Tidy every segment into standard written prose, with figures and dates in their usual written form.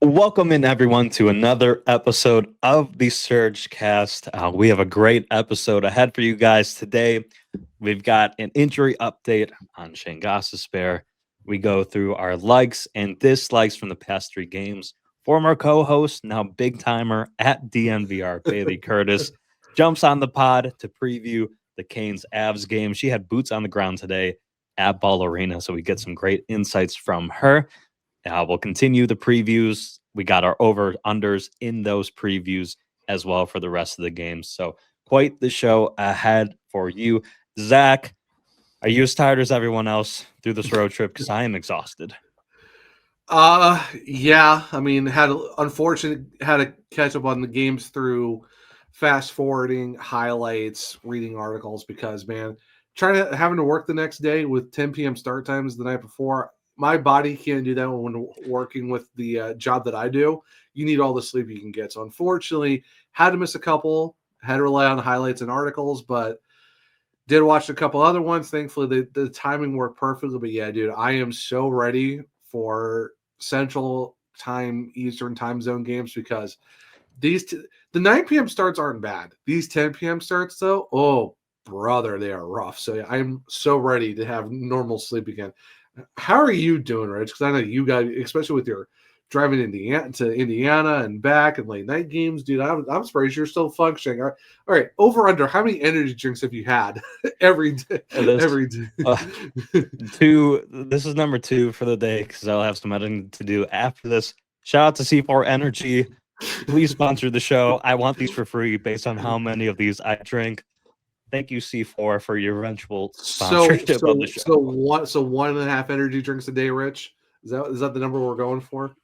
Welcome in, everyone, to another episode of the SurgeCast. We have a great episode ahead for you guys today. We've got an injury update on Shane Gostisbehere. We go through our likes and dislikes from the past three games. Former co-host, now big timer at DNVR, Bailey Curtis, jumps on the pod to preview the Canes Avs game. She had boots on the ground today at Ball Arena, so we get some great insights from her. We'll continue the previews. We got our over-unders in those previews as well for the rest of the games. So quite the show ahead for you. Zach, are you as tired as everyone else through this road trip? Because I am exhausted. Yeah. I mean, had to catch up on the games through fast forwarding, highlights, reading articles because man, having to work the next day with 10 p.m. start times the night before. My body can't do that when working with the job that I do. You need all the sleep you can get. So unfortunately, had to miss a couple. Had to rely on highlights and articles, but did watch a couple other ones. Thankfully, the timing worked perfectly. But yeah, dude, I am so ready for Central Time, Eastern Time Zone games because the 9 p.m. starts aren't bad. These 10 p.m. starts, though, oh, brother, they are rough. So yeah, I'm so ready to have normal sleep again. How are you doing, Rich? Because I know you guys, especially with your driving Indiana and back and late night games, dude. I'm surprised you're still functioning. All right, over under. How many energy drinks have you had every day? Every day. This is number 2 for the day because I'll have some editing to do after this. Shout out to C4 Energy. Please sponsor the show. I want these for free based on how many of these I drink. Thank you, C4, for your eventual sponsorship of the show. So 1.5 energy drinks a day, Rich. Is that the number we're going for?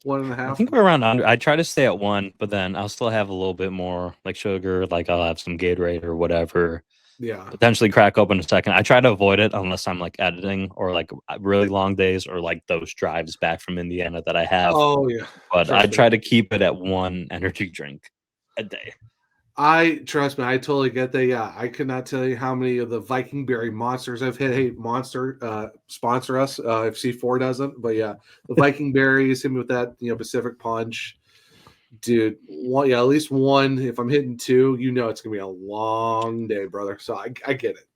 1.5. I think we're around under. I try to stay at 1, but then I'll still have a little bit more like sugar. Like I'll have some Gatorade or whatever. Yeah. Potentially crack open a second. I try to avoid it unless I'm like editing or like really long days or like those drives back from Indiana that I have. Oh yeah. But I try to keep it at 1 energy drink a day. Trust me, I totally get that. Yeah, I could not tell you how many of the Viking Berry monsters I've hit. Hey, Monster, sponsor us if C4 doesn't. But yeah, the Viking Berries, hit me with that, Pacific Punch, dude. At least one. If I'm hitting 2, it's gonna be a long day, brother. So I get it.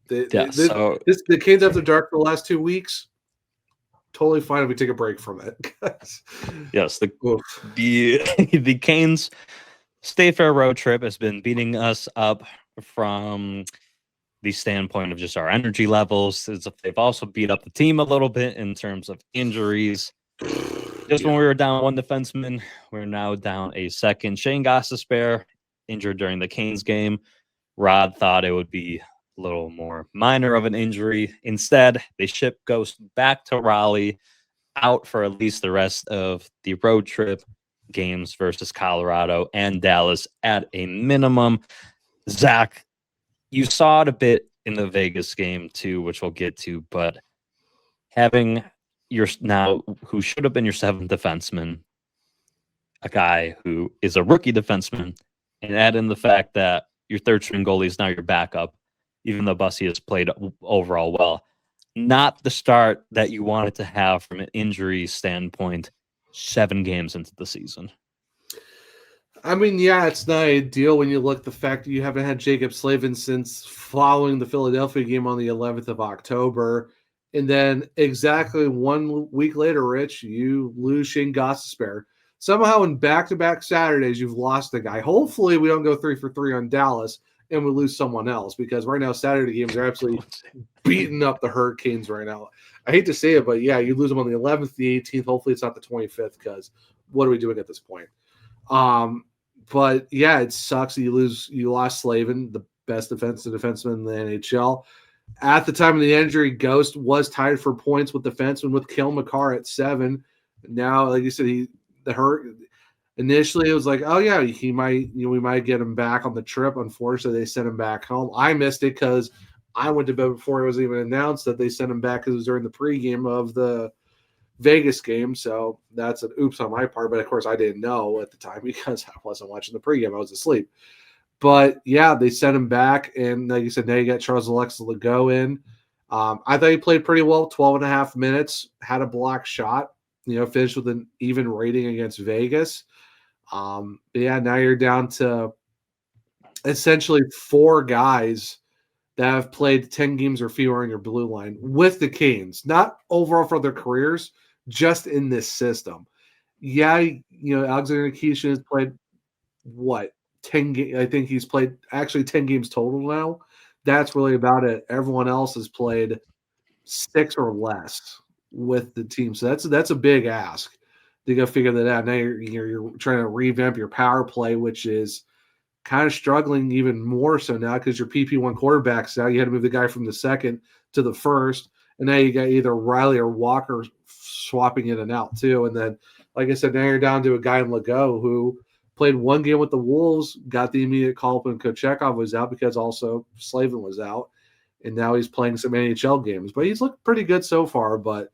The Canes after dark for the last 2 weeks. Totally fine if we take a break from it. Yes, the Canes State Fair road trip has been beating us up from the standpoint of just our energy levels. They've also beat up the team a little bit in terms of injuries. Just when we were down 1 defenseman, we're now down a second. Shane Gostisbehere injured during the Canes game. Rod thought it would be a little more minor of an injury. Instead, they ship Ghost back to Raleigh, out for at least the rest of the road trip games versus Colorado and Dallas at a minimum. Zach, you saw it a bit in the Vegas game too, which we'll get to, but having who should have been your 7th defenseman, a guy who is a rookie defenseman, and add in the fact that your 3rd string goalie is now your backup, even though Bussy has played overall well. Not the start that you wanted to have from an injury standpoint 7 games into the season. I mean, yeah, it's not ideal when you look at the fact that you haven't had Jacob Slavin since following the Philadelphia game on the 11th of October. And then exactly 1 week later, Rich, you lose Shane Gostisbehere. Somehow in back-to-back Saturdays, you've lost the guy. Hopefully we don't go 3 for 3 on Dallas and we lose someone else because right now Saturday games are absolutely beating up the Hurricanes right now. I hate to say it, but yeah, you lose them on the 11th, the 18th. Hopefully it's not the 25th because what are we doing at this point? But yeah, it sucks. You lost Slavin, the best defenseman in the NHL. At the time of the injury, Ghost was tied for points with defenseman with Kale McCarr at 7. Now, like you said, initially it was like, oh yeah, we might get him back on the trip. Unfortunately, they sent him back home. I missed it because I went to bed before it was even announced that they sent him back because it was during the pregame of the Vegas game. So that's an oops on my part. But of course, I didn't know at the time because I wasn't watching the pregame. I was asleep. But yeah, they sent him back. And like you said, now you got Charles Alexis to go in. I thought he played pretty well, 12 and a half minutes, had a block shot. finished with an even rating against Vegas. But yeah, now you're down to essentially 4 guys that have played 10 games or fewer on your blue line with the Canes, not overall for their careers, just in this system. Yeah, Alexander Nikishin has played 10 games. I think he's played actually 10 games total now. That's really about it. Everyone else has played 6 or less with the team. So that's a big ask to go figure that out. Now you're trying to revamp your power play, which is kind of struggling even more so now because your PP1 quarterbacks now. You had to move the guy from the second to the first, and now you got either Riley or Walker swapping in and out too. And then, like I said, now you're down to a guy in Legault who played 1 game with the Wolves, got the immediate call up when Kochekov was out because also Slavin was out, and now he's playing some NHL games. But he's looked pretty good so far. But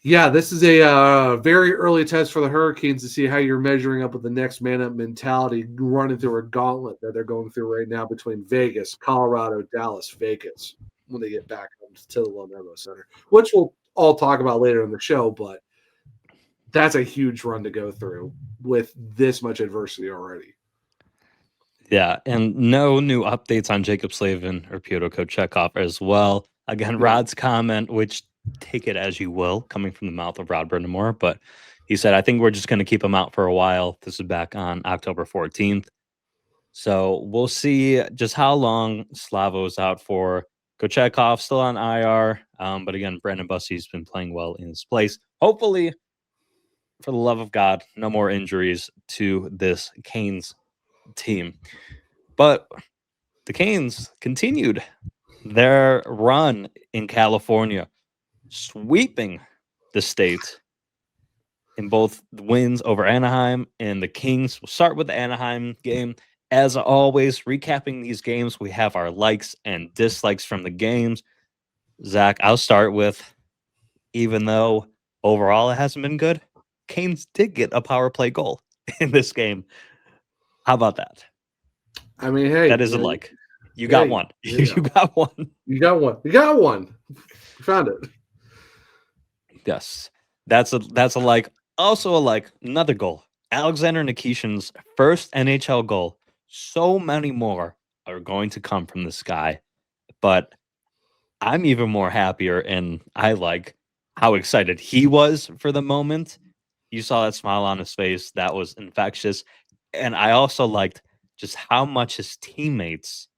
yeah, this is a very early test for the Hurricanes to see how you're measuring up with the next man up mentality, running through a gauntlet that they're going through right now between Vegas, Colorado, Dallas, Vegas when they get back to the Lenovo Center, which we'll all talk about later in the show. But that's a huge run to go through with this much adversity already. Yeah, and no new updates on Jacob Slavin or Pyotr Kochekov as well. Again, Rod's comment, which take it as you will, coming from the mouth of Rod Brind'Amour, but he said, I think we're just going to keep him out for a while. This is back on October 14th. So we'll see just how long Slavo's out for. Kochekov still on IR, but again, Brandon Bussy's been playing well in his place. Hopefully, for the love of God, no more injuries to this Canes team. But the Canes continued their run in California, sweeping the state in both wins over Anaheim and the Kings. We'll start with the Anaheim game. As always, recapping these games, we have our likes and dislikes from the games. Zach, I'll start with, even though overall it hasn't been good, Canes did get a power play goal in this game. How about that? I mean, hey, that is a like. You got one. You got one. You got one. You got one. You found it. Yes. That's a like. Also a like. Another goal. Alexander Nikishin's first NHL goal. So many more are going to come from this guy. But I'm even more happier, and I like how excited he was for the moment. You saw that smile on his face. That was infectious. And I also liked just how much his teammates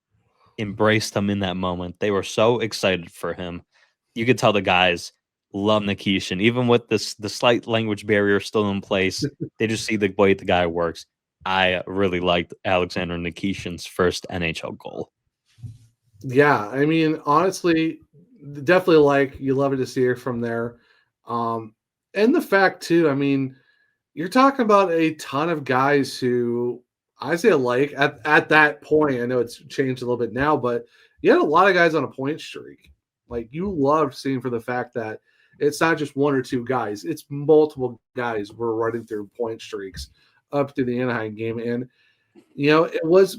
embraced him in that moment. They were so excited for him. You could tell the guys love Nikishin, even with the slight language barrier still in place. They just see the way the guy works. I really liked Alexander Nikishin's first NHL goal. Yeah, I mean, honestly, definitely like you love it to see it from there. And the fact too, I mean, you're talking about a ton of guys who I say like at that point. I know it's changed a little bit now, but you had a lot of guys on a point streak. Like you loved seeing for the fact that it's not just 1 or 2 guys; it's multiple guys were running through point streaks up to the Anaheim game, and it was,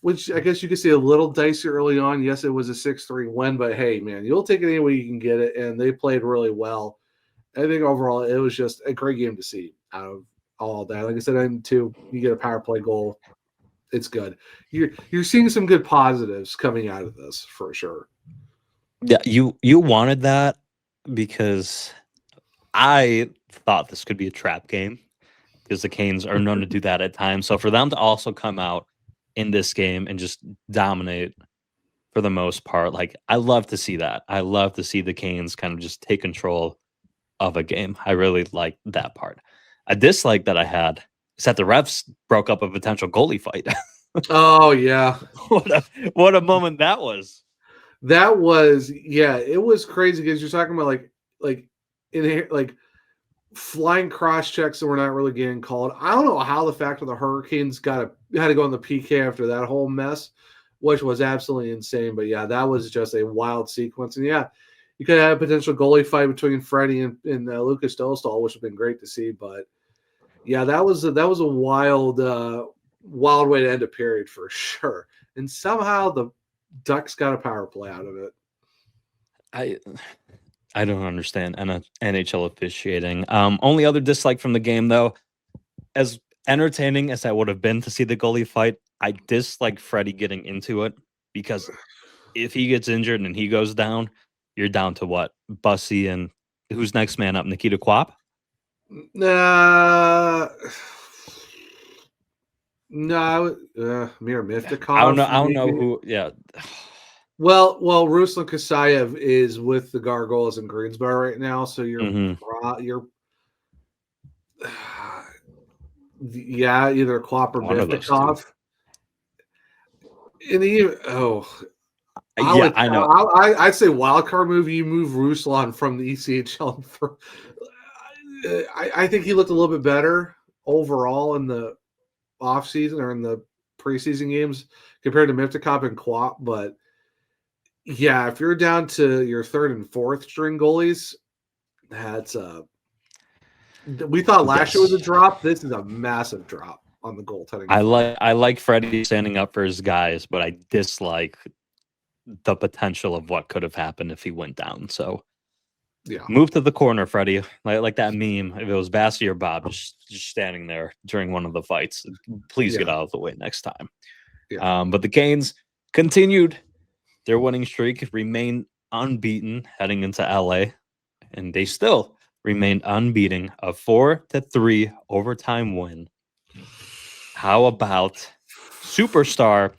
which I guess you could say a little dicey early on. Yes, it was a 6-3 win, but hey, man, you'll take it any way you can get it, and they played really well. I think overall it was just a great game to see out of all that. Like I said, you get a power play goal. It's good. You're seeing some good positives coming out of this for sure. Yeah, you wanted that because I thought this could be a trap game because the Canes are known to do that at times. So for them to also come out in this game and just dominate for the most part, like I love to see that. I love to see the Canes kind of just take control of a game. I really like that part. A dislike that I had is that the refs broke up a potential goalie fight. Oh yeah, what a moment that was. That was, yeah, it was crazy because you're talking about like flying cross checks that were not really getting called. I don't know how the fact of the Hurricanes had to go on the PK after that whole mess, which was absolutely insane. But yeah, that was just a wild sequence. And yeah, you could have a potential goalie fight between Freddie and Lucas Dostal, which would have been great to see. But yeah, that was a wild way to end a period for sure. And somehow the Ducks got a power play out of it. I don't understand NHL officiating. Only other dislike from the game, though, as entertaining as that would have been to see the goalie fight, I dislike Freddie getting into it because if he gets injured and he goes down, you're down to what? Bussy and who's next man up? Nikita Quap? No, Mir Miftikov. I don't know who. Yeah. Well, Ruslan Kasayev is with the Gargoyles in Greensboro right now, so you're yeah, either Klopp or Miftikov. I know. I'd say wild card move. You move Ruslan from the ECHL. I think he looked a little bit better overall in the offseason or in the preseason games compared to Miftikov and Quap, but yeah, if you're down to your third and fourth string goalies, that's we thought last year was a drop. This is a massive drop on the goaltending. I like Freddie standing up for his guys, but I dislike the potential of what could have happened if he went down. So yeah, move to the corner, Freddie. Like that meme. If it was Bassey or Bob just standing there during one of the fights, please get out of the way next time. Yeah. But the Canes continued their winning streak, remained unbeaten heading into LA, and they still remained unbeaten, a 4-3 overtime win. How about superstar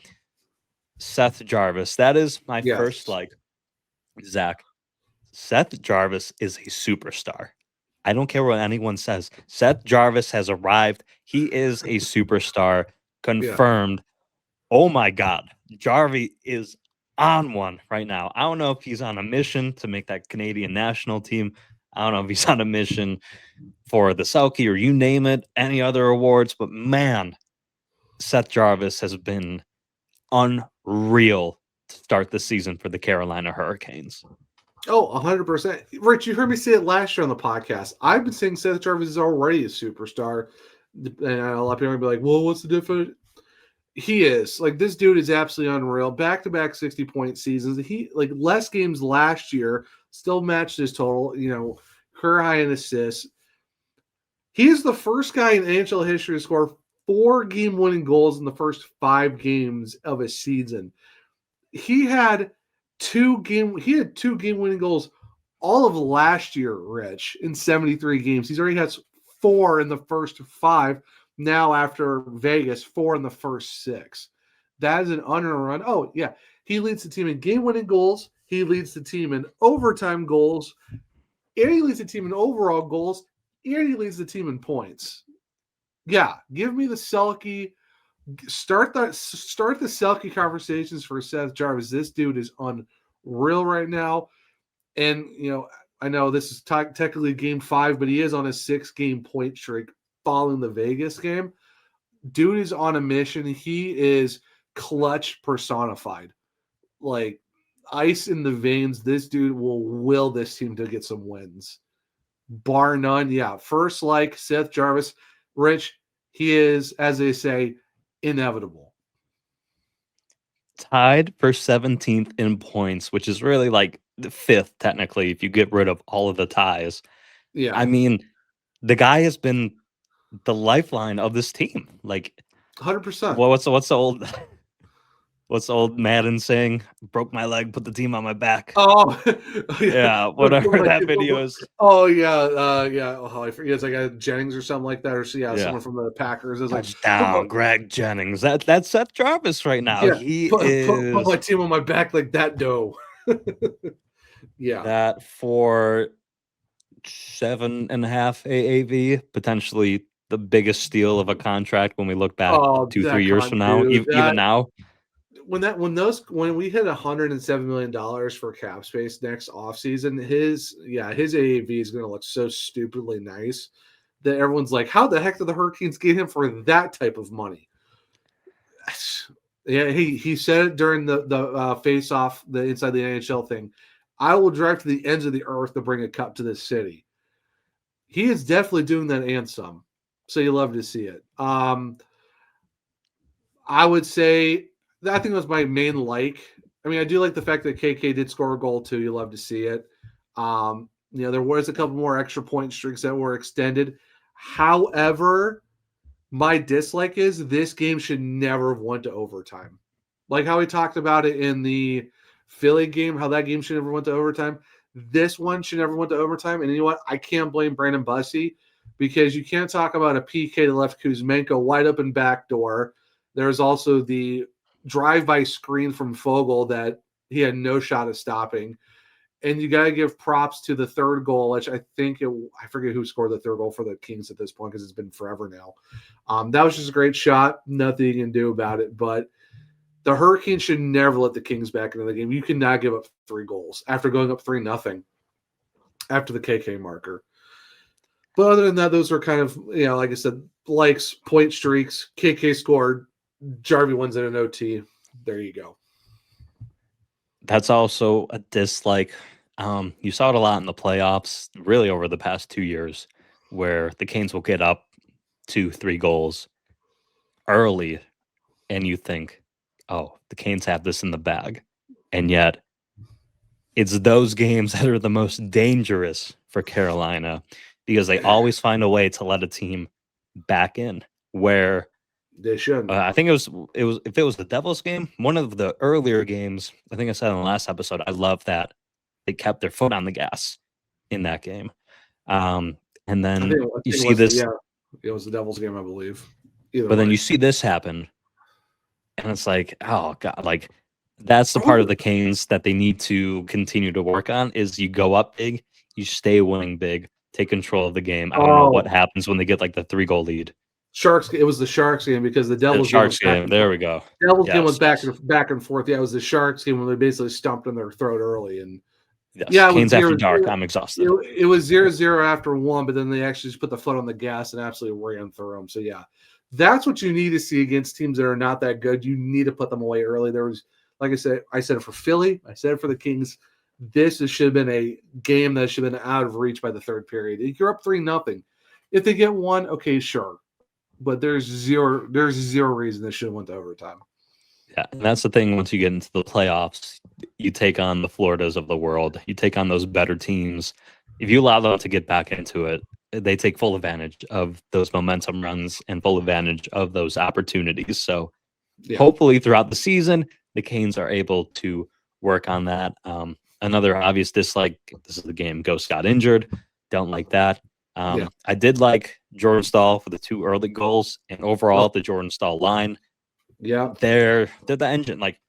Seth Jarvis? That is my first like. Zach, Seth Jarvis is a superstar. I don't care what anyone says. Seth Jarvis has arrived. He is a superstar. Confirmed. Yeah. Oh my God. Jarvie is on one right now. I don't know if he's on a mission to make that Canadian national team. I don't know if he's on a mission for the Selke or you name it, any other awards. But man, Seth Jarvis has been unreal to start the season for the Carolina Hurricanes. Oh, 100%. Rich, you heard me say it last year on the podcast. I've been saying Seth Jarvis is already a superstar. And a lot of people will be like, well, what's the difference? He is. Like, this dude is absolutely unreal. Back-to-back 60-point seasons. He, like, less games last year, still matched his total, career high in assists. He is the first guy in NHL history to score 4 game-winning goals in the first 5 games of a season. He had 2 game-winning goals all of last year, Rich, in 73 games. He's already had 4 in the first 5. Now after Vegas, 4 in the first 6. That is an run. Oh, yeah. He leads the team in game-winning goals. He leads the team in overtime goals. And he leads the team in overall goals. And he leads the team in points. Yeah, give me the Selke. Start the Selke conversations for Seth Jarvis. This dude is unreal right now. And, I know this is technically game 5, but he is on a 6-game point streak following the Vegas game. Dude is on a mission. He is clutch personified. Like ice in the veins. This dude will this team to get some wins. Bar none. Yeah. First, like Seth Jarvis, Rich, he is, as they say, inevitable. Tied for 17th in points, which is really like the 5th, technically, if you get rid of all of the ties. Yeah. I mean, the guy has been the lifeline of this team. Like 100%. Well, what's the old Madden saying? Broke my leg, put the team on my back. Oh, yeah, whatever that video is. Oh yeah, yeah. Oh, I forget. It's like a Jennings or something like that, or someone from the Packers is like down, Greg Jennings. That's Seth Jarvis right now. Yeah, he put my team on my back like that. Doe. Yeah, that for 7.5 AAV, potentially the biggest steal of a contract when we look back 2-3 years from now, even now. When we hit $107 million for cap space next offseason, his AAV is going to look so stupidly nice that everyone's like, how the heck did the Hurricanes get him for that type of money? Yeah, he said it during the face off, the inside the NHL thing. I will drive to the ends of the earth to bring a cup to this city. He is definitely doing that and some. So you love to see it. I would say I think that was my main like. I mean, I do like the fact that KK did score a goal too. You love to see it. There was a couple more extra point streaks that were extended. However, my dislike is this game should never have went to overtime. Like how we talked about it in the Philly game, how that game should never went to overtime. This one should never went to overtime. And you know what? I can't blame Brandon Bussey because you can't talk about a PK to left Kuzmenko wide open backdoor. There's also the drive-by screen from Fogle that he had no shot of stopping. And you got to give props to the third goal, which I forget who scored the third goal for the Kings at this point because it's been forever now. That was just a great shot. Nothing you can do about it. But the Hurricanes should never let the Kings back into the game. You cannot give up 3 goals after going up 3-0 after the KK marker. But other than that, those are kind of, like I said, likes, point streaks. KK scored. Jarvie wins in an OT. There you go. That's also a dislike. You saw it a lot in the playoffs, really over the past 2 years, where the Canes will get up 2-3 goals early, and you think, oh, the Canes have this in the bag. And yet, it's those games that are the most dangerous for Carolina because they always find a way to let a team back in where they should. I think it was if it was the Devils game, one of the earlier games, I think I said in the last episode, I love that they kept their foot on the gas in that game. And then you see this. Yeah, it was the Devils game, I believe. But then you see this happen, and it's like, oh God, like that's the part of the Canes that they need to continue to work on is you go up big, you stay winning big, take control of the game. I don't know what happens when they get like the 3-goal lead. It was the Sharks game because the Devils game. There we go. Devils game was back and forth. Yeah, it was the Sharks game when they basically stomped in their throat early. And Canes after dark. I'm exhausted. It was 0-0 after 1, but then they actually just put the foot on the gas and absolutely ran through them. So yeah, that's what you need to see against teams that are not that good. You need to put them away early. There was, like I said it for Philly. I said it for the Kings. This should have been a game that should have been out of reach by the third period. You're up 3-0. If they get one, okay, sure. But there's zero reason this should have went to overtime. Yeah, and that's the thing. Once you get into the playoffs, you take on the Floridas of the world. You take on those better teams. If you allow them to get back into it, they take full advantage of those momentum runs and full advantage of those opportunities. So hopefully throughout the season, the Canes are able to work on that. Another obvious dislike, this is the game Ghost got injured. Don't like that. I did like Jordan Staal for the 2 early goals, and overall the Jordan Staal line. Yeah, they're the engine. Like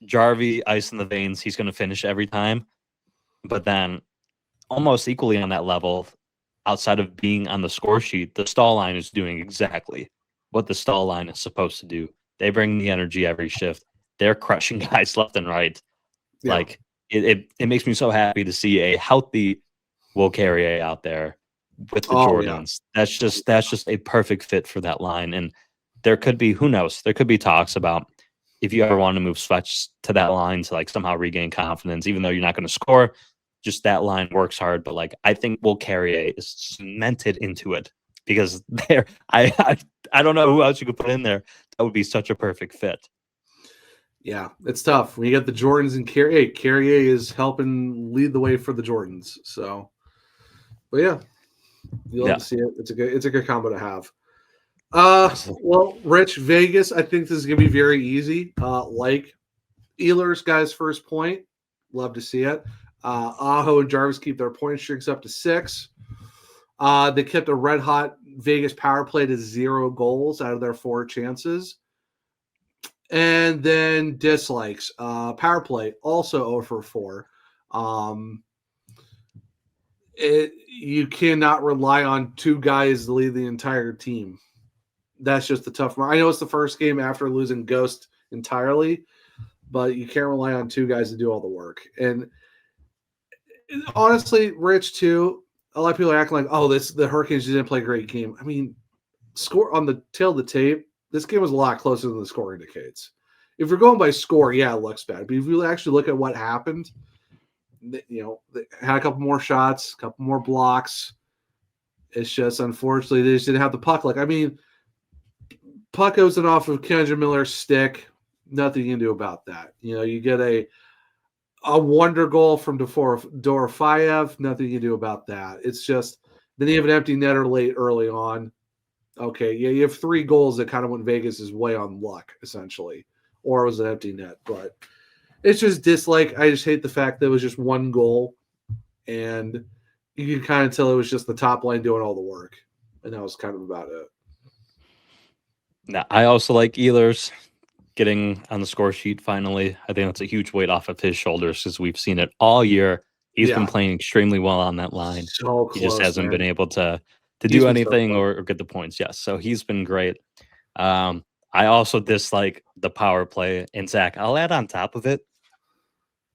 Jarvie, ice in the veins, he's going to finish every time. But then, almost equally on that level, outside of being on the score sheet, the Staal line is doing exactly what the Staal line is supposed to do. They bring the energy every shift. They're crushing guys left and right. Yeah. Like it makes me so happy to see a healthy Will Carrier out there with the Jordans. Yeah. That's just a perfect fit for that line. And there could be, who knows, there could be talks about if you ever want to move Svetch to that line to like somehow regain confidence, even though you're not going to score, just that line works hard. But like, I think Will Carrier is cemented into it because I don't know who else you could put in there. That would be such a perfect fit. Yeah, it's tough. When you get the Jordans and Carrier is helping lead the way for the Jordans. So, but yeah, you'll have to see it. It's a good combo to have. Well, Rich, Vegas, I think this is going to be very easy. Like Ehlers, guy's first point. Love to see it. Aho and Jarvis keep their point streaks up to 6. They kept a red-hot Vegas power play to 0 goals out of their 4 chances. And then dislikes. Power play, also 0 for 4. You cannot rely on 2 guys to lead the entire team. That's just the tough one. I know it's the first game after losing Ghost entirely, but you can't rely on 2 guys to do all the work. And honestly, Rich, too, a lot of people are acting like, the Hurricanes didn't play a great game. I mean, score on the tail of the tape, this game was a lot closer than the score indicates. If you're going by score, yeah, it looks bad. But if you actually look at what happened, they had a couple more shots, a couple more blocks. It's just, unfortunately, they just didn't have the puck. Like, I mean, puck goes off of Kendra Miller's stick. Nothing you can do about that. You get a wonder goal from Dorofeyev. Nothing you can do about that. It's just then you have an empty netter late early on. Okay, yeah, you have 3 goals that kind of went Vegas' way on luck, essentially, or it was an empty net. But it's just dislike. I just hate the fact that it was just 1 goal, and you can kind of tell it was just the top line doing all the work, and that was kind of about it. Now, I also like Ehlers getting on the score sheet finally. I think that's a huge weight off of his shoulders because we've seen it all year. He's been playing extremely well on that line. So close, he just hasn't been able to He's do been anything so or get the points. Yes, so he's been great. I also dislike the power play. And Zach, I'll add on top of it,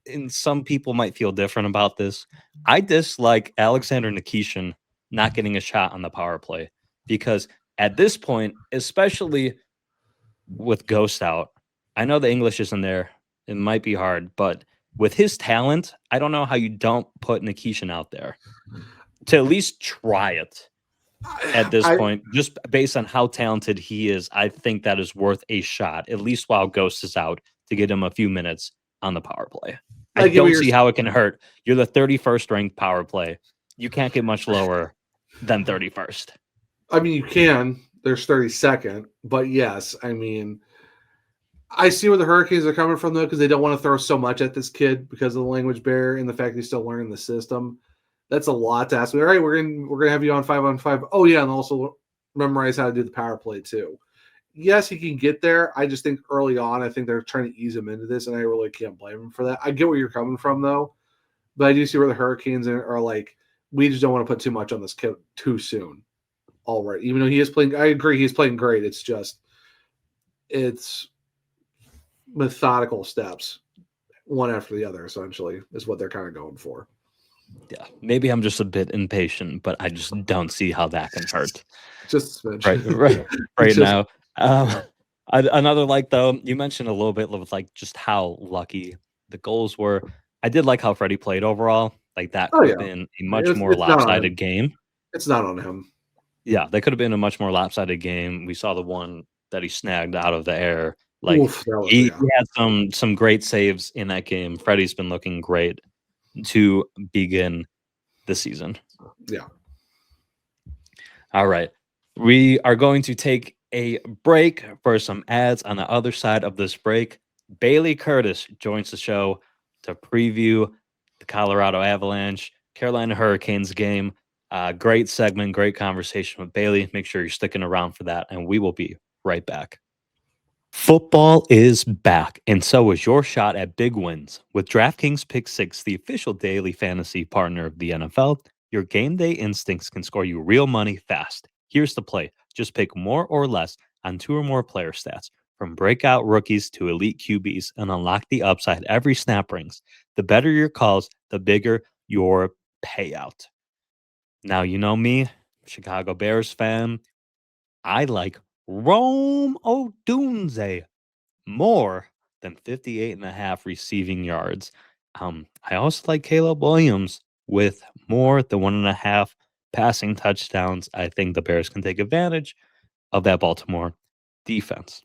and some people might feel different about this. I dislike Alexander Nikishin not getting a shot on the power play because at this point, especially with Ghost out, I know the English isn't there. It might be hard, but with his talent, I don't know how you don't put Nikishin out there to at least try it at this point. Just based on how talented he is, I think that is worth a shot, at least while Ghost is out, to get him a few minutes on the power play. I don't see how it can hurt. You're the 31st ranked power play. You can't get much lower than 31st. I mean, you can. There's 32nd, but yes, I mean, I see where the Hurricanes are coming from though, because they don't want to throw so much at this kid because of the language barrier and the fact he's still learning the system. That's a lot to ask me. All right, we're gonna have you on 5-on-5. Oh yeah, and also memorize how to do the power play too. Yes, he can get there. I just think early on, I think they're trying to ease him into this, and I really can't blame him for that. I get where you're coming from though, but I do see where the Hurricanes are like, we just don't want to put too much on this kid too soon. All right, even though he is playing, I agree, he's playing great. It's just, it's methodical steps, one after the other, essentially, is what they're kind of going for. Yeah, maybe I'm just a bit impatient, but I just don't see how that can hurt. Just right just, now. Another like though, you mentioned a little bit of like just how lucky the goals were. I did like how Freddie played overall. Like that could have been a much more lopsided game. It's not on him. Yeah, that could have been a much more lopsided game. We saw the one that he snagged out of the air. Like he had some great saves in that game. Freddie's been looking great to begin the season. Yeah. All right. We are going to take a break for some ads. On the other side of this break, Bailey Curtis joins the show to preview the Colorado Avalanche, Carolina Hurricanes game. Great segment, great conversation with Bailey. Make sure you're sticking around for that, and we will be right back. Football is back, and so is your shot at big wins. With DraftKings Pick 6, the official daily fantasy partner of the NFL, your game day instincts can score you real money fast. Here's the play. Just pick more or less on 2 or more player stats, from breakout rookies to elite QBs, and unlock the upside every snap brings. The better your calls, the bigger your payout. Now, you know me, Chicago Bears fan. I like Rome Odunze more than 58.5 receiving yards. I also like Caleb Williams with more than 1.5 passing touchdowns. I think the Bears can take advantage of that Baltimore defense.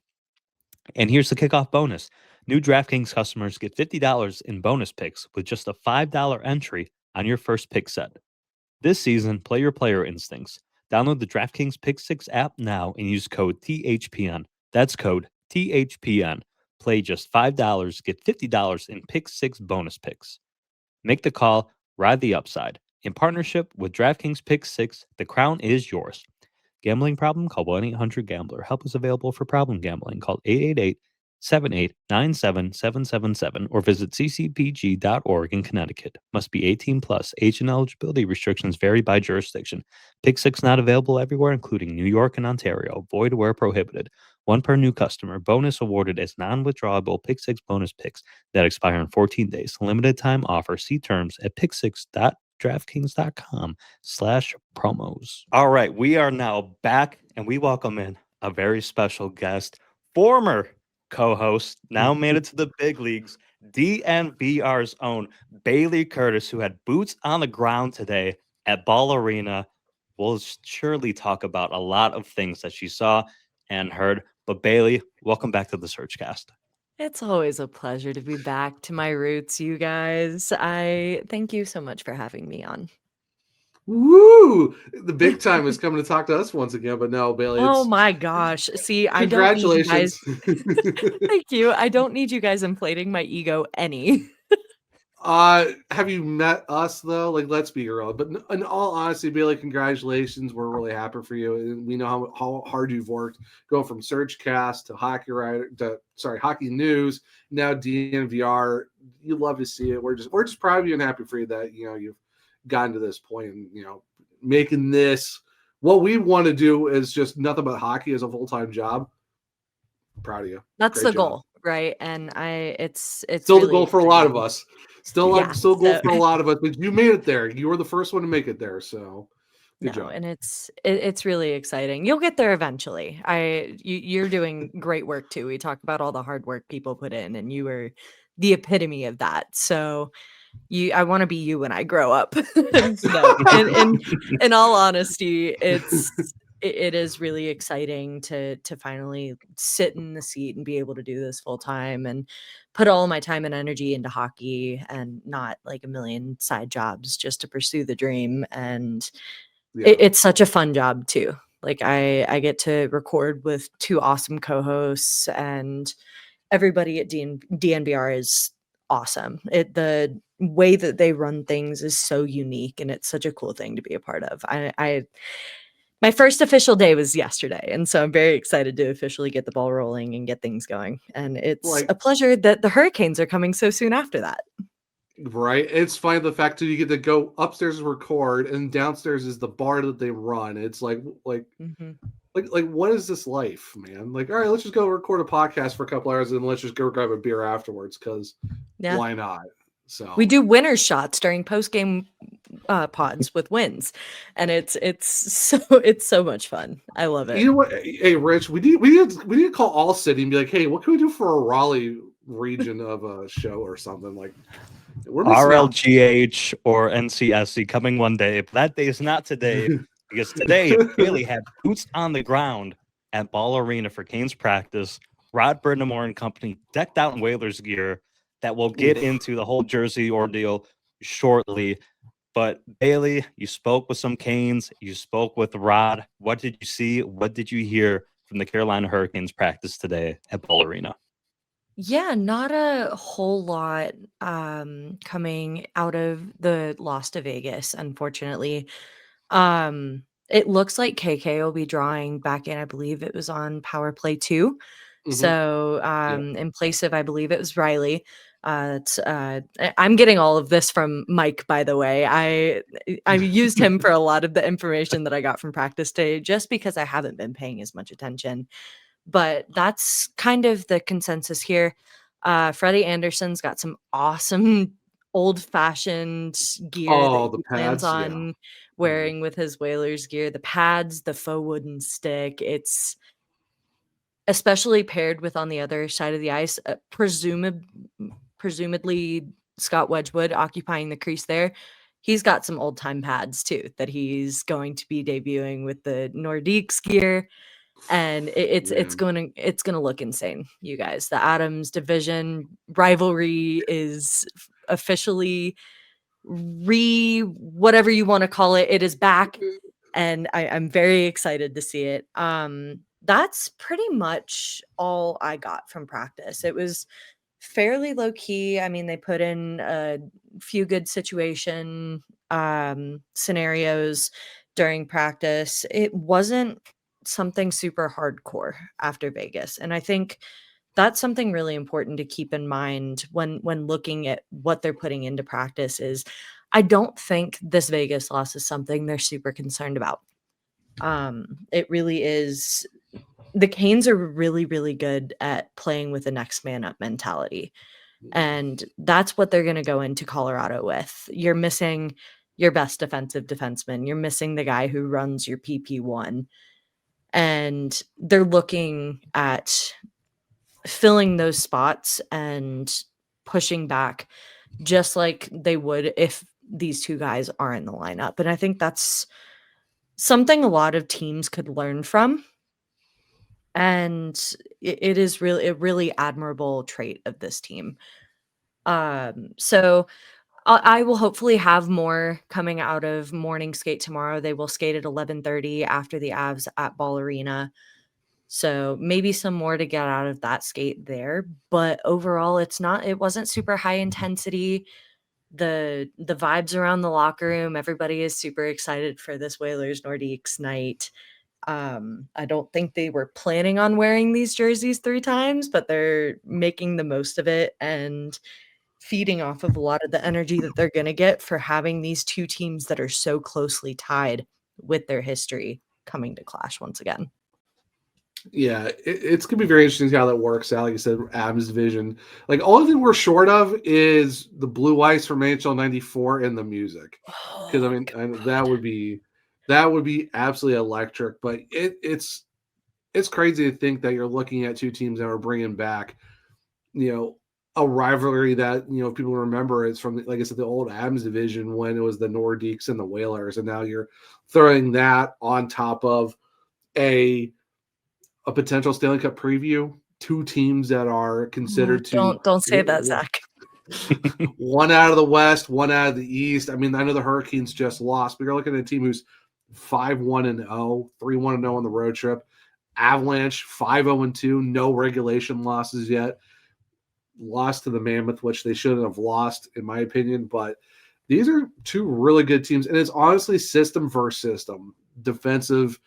And here's the kickoff bonus. New DraftKings customers get $50 in bonus picks with just a $5 entry on your first pick set. This season, play your player instincts. Download the DraftKings Pick 6 app now and use code THPN. That's code THPN. Play just $5, get $50 in Pick 6 bonus picks. Make the call, ride the upside. In partnership with DraftKings Pick 6, the crown is yours. Gambling problem? Call 1-800-GAMBLER. Help is available for problem gambling. Call 888-78-97777 or visit ccpg.org in Connecticut. Must be 18 plus. Age and eligibility restrictions vary by jurisdiction. Pick 6 not available everywhere, including New York and Ontario. Void where prohibited. 1 per new customer. Bonus awarded as non-withdrawable Pick 6 bonus picks that expire in 14 days. Limited time offer. See terms at pick6.draftkings.com/promos. All right, we are now back and we welcome in a very special guest, former co-host, now made it to the big leagues, DNVR's own Bailey Curtis, who had boots on the ground today at Ball Arena. We'll surely talk about a lot of things that she saw and heard. But Bailey, welcome back to the SurgeCast. It's always a pleasure to be back to my roots, you guys. I thank you so much for having me on. Woo! The big time is coming to talk to us once again, but no, Bailey, Oh it's my gosh. See, I don't need you guys. congratulations. Thank you. I don't need you guys inflating my ego any. Have you met us though? Like, let's be real. But in all honesty, Bailey, congratulations. We're really happy for you, and we know how hard you've worked. Going from SurgeCast to Hockey News, now DNVR. You love to see it. We're just proud of you and happy for you that you've gotten to this point, and making this what we want to do is just nothing but hockey as a full-time job. I'm proud of you. That's Great the job. goal, right? And it's Still really the goal for a lot of us. Still Yeah, goal so for a lot of us, but you made it there. You were the first one to make it there, so good job. and it's really exciting. You'll get there eventually. You're doing great work too. We talk about all the hard work people put in, and you were the epitome of that. So I want to be you when I grow up. No, in all honesty, it is really exciting to finally sit in the seat and be able to do this full time and put all my time and energy into hockey and not like a million side jobs just to pursue the dream. And it's such a fun job too. Like I get to record with two awesome co-hosts, and everybody at DNVR is awesome. The way that they run things is so unique, and it's such a cool thing to be a part of. My first official day was yesterday, and so I'm very excited to officially get the ball rolling and get things going. And it's a pleasure that the Hurricanes are coming so soon after that. Right. It's funny the fact that you get to go upstairs and record, and downstairs is the bar that they run. It's like what is this life, man? Like, all right, let's just go record a podcast for a couple hours and let's just go grab a beer afterwards, because why not? So we do winner's shots during post-game pods with wins, and it's so much fun. I love it. You know what? Hey, Rich, we need to call All City and be like, hey, what can we do for a Raleigh region of a show or something? Like, we're RLGH or NCSC coming one day, but that day is not today, because today Bailey had boots on the ground at Ball Arena for Canes practice. Rod Brind'Amour and company decked out in Whalers gear that we'll get into the whole jersey ordeal shortly. But Bailey, you spoke with some Canes, you spoke with Rod. What did you see? What did you hear from the Carolina Hurricanes practice today at Ball Arena? Yeah, not a whole lot coming out of the loss to Vegas, unfortunately. It looks like KK will be drawing back in. I believe it was on Power Play 2. So in place of, I believe it was Riley. I'm getting all of this from Mike, by the way. I used him for a lot of the information that I got from practice today, just because I haven't been paying as much attention. But that's kind of the consensus here. Freddie Anderson's got some awesome old-fashioned gear that he plans on wearing with his Whalers gear. The pads, the faux wooden stick. It's especially paired with, on the other side of the ice, presumably Scott Wedgwood occupying the crease there. He's got some old-time pads too that he's going to be debuting with the Nordiques gear. And it's gonna look insane, you guys. The Adams division rivalry is officially whatever you want to call it. It is back, and I'm very excited to see it. That's pretty much all I got from practice. It was fairly low key. I mean, they put in a few good situation scenarios during practice. It wasn't something super hardcore after Vegas. And I think that's something really important to keep in mind when looking at what they're putting into practice. Is I don't think this Vegas loss is something they're super concerned about. It really is. The Canes are really, really good at playing with a next man up mentality. And that's what they're going to go into Colorado with. You're missing your best defensive defenseman. You're missing the guy who runs your PP1. And they're looking at filling those spots and pushing back just like they would if these two guys are in the lineup. And I think that's something a lot of teams could learn from. And it is really a really admirable trait of this team. So I will hopefully have more coming out of morning skate tomorrow. They will skate at 11:30 after the Avs at Ball Arena. So maybe some more to get out of that skate there. But overall, it wasn't super high intensity. The vibes around the locker room, everybody is super excited for this Whalers Nordiques night. I don't think they were planning on wearing these jerseys 3 times, but they're making the most of it and feeding off of a lot of the energy that they're gonna get for having these 2 teams that are so closely tied with their history coming to clash once again. Yeah, it's gonna be very interesting how that works out. Like you said, Abs division. Like only thing we're short of is the blue ice from NHL '94 and the music, because I mean that would be absolutely electric. But it's crazy to think that you're looking at 2 teams that are bringing back, a rivalry that people remember is from, like I said, the old Abs division when it was the Nordiques and the Whalers, and now you're throwing that on top of a potential Stanley Cup preview. 2 teams that are considered to don't say that, Zach. one out of the West, one out of the East. I mean, I know the Hurricanes just lost, but you're looking at a team who's 5-1-0, 3-1-0 on the road trip. Avalanche 5-0-2, no regulation losses yet. Lost to the Mammoth, which they shouldn't have lost, in my opinion. But these are 2 really good teams, and it's honestly system versus system, defensive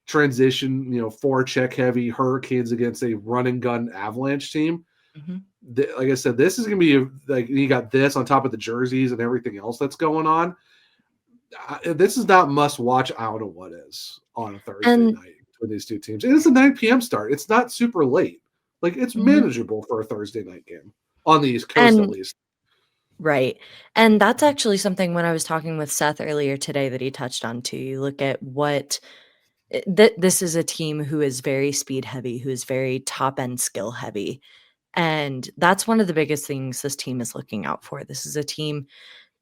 transition, forecheck heavy Hurricanes against a run and gun Avalanche team. Like I said, this is going to be like, you got this on top of the jerseys and everything else that's going on. This is not must watch. I don't know what is on a Thursday night with these 2 teams. It is a 9 p.m. start. It's not super late. Like it's manageable for a Thursday night game on the East Coast, at least. Right. And that's actually something when I was talking with Seth earlier today that he touched on too. You look at what this is a team who is very speed heavy, who is very top end skill heavy. And that's one of the biggest things this team is looking out for. This is a team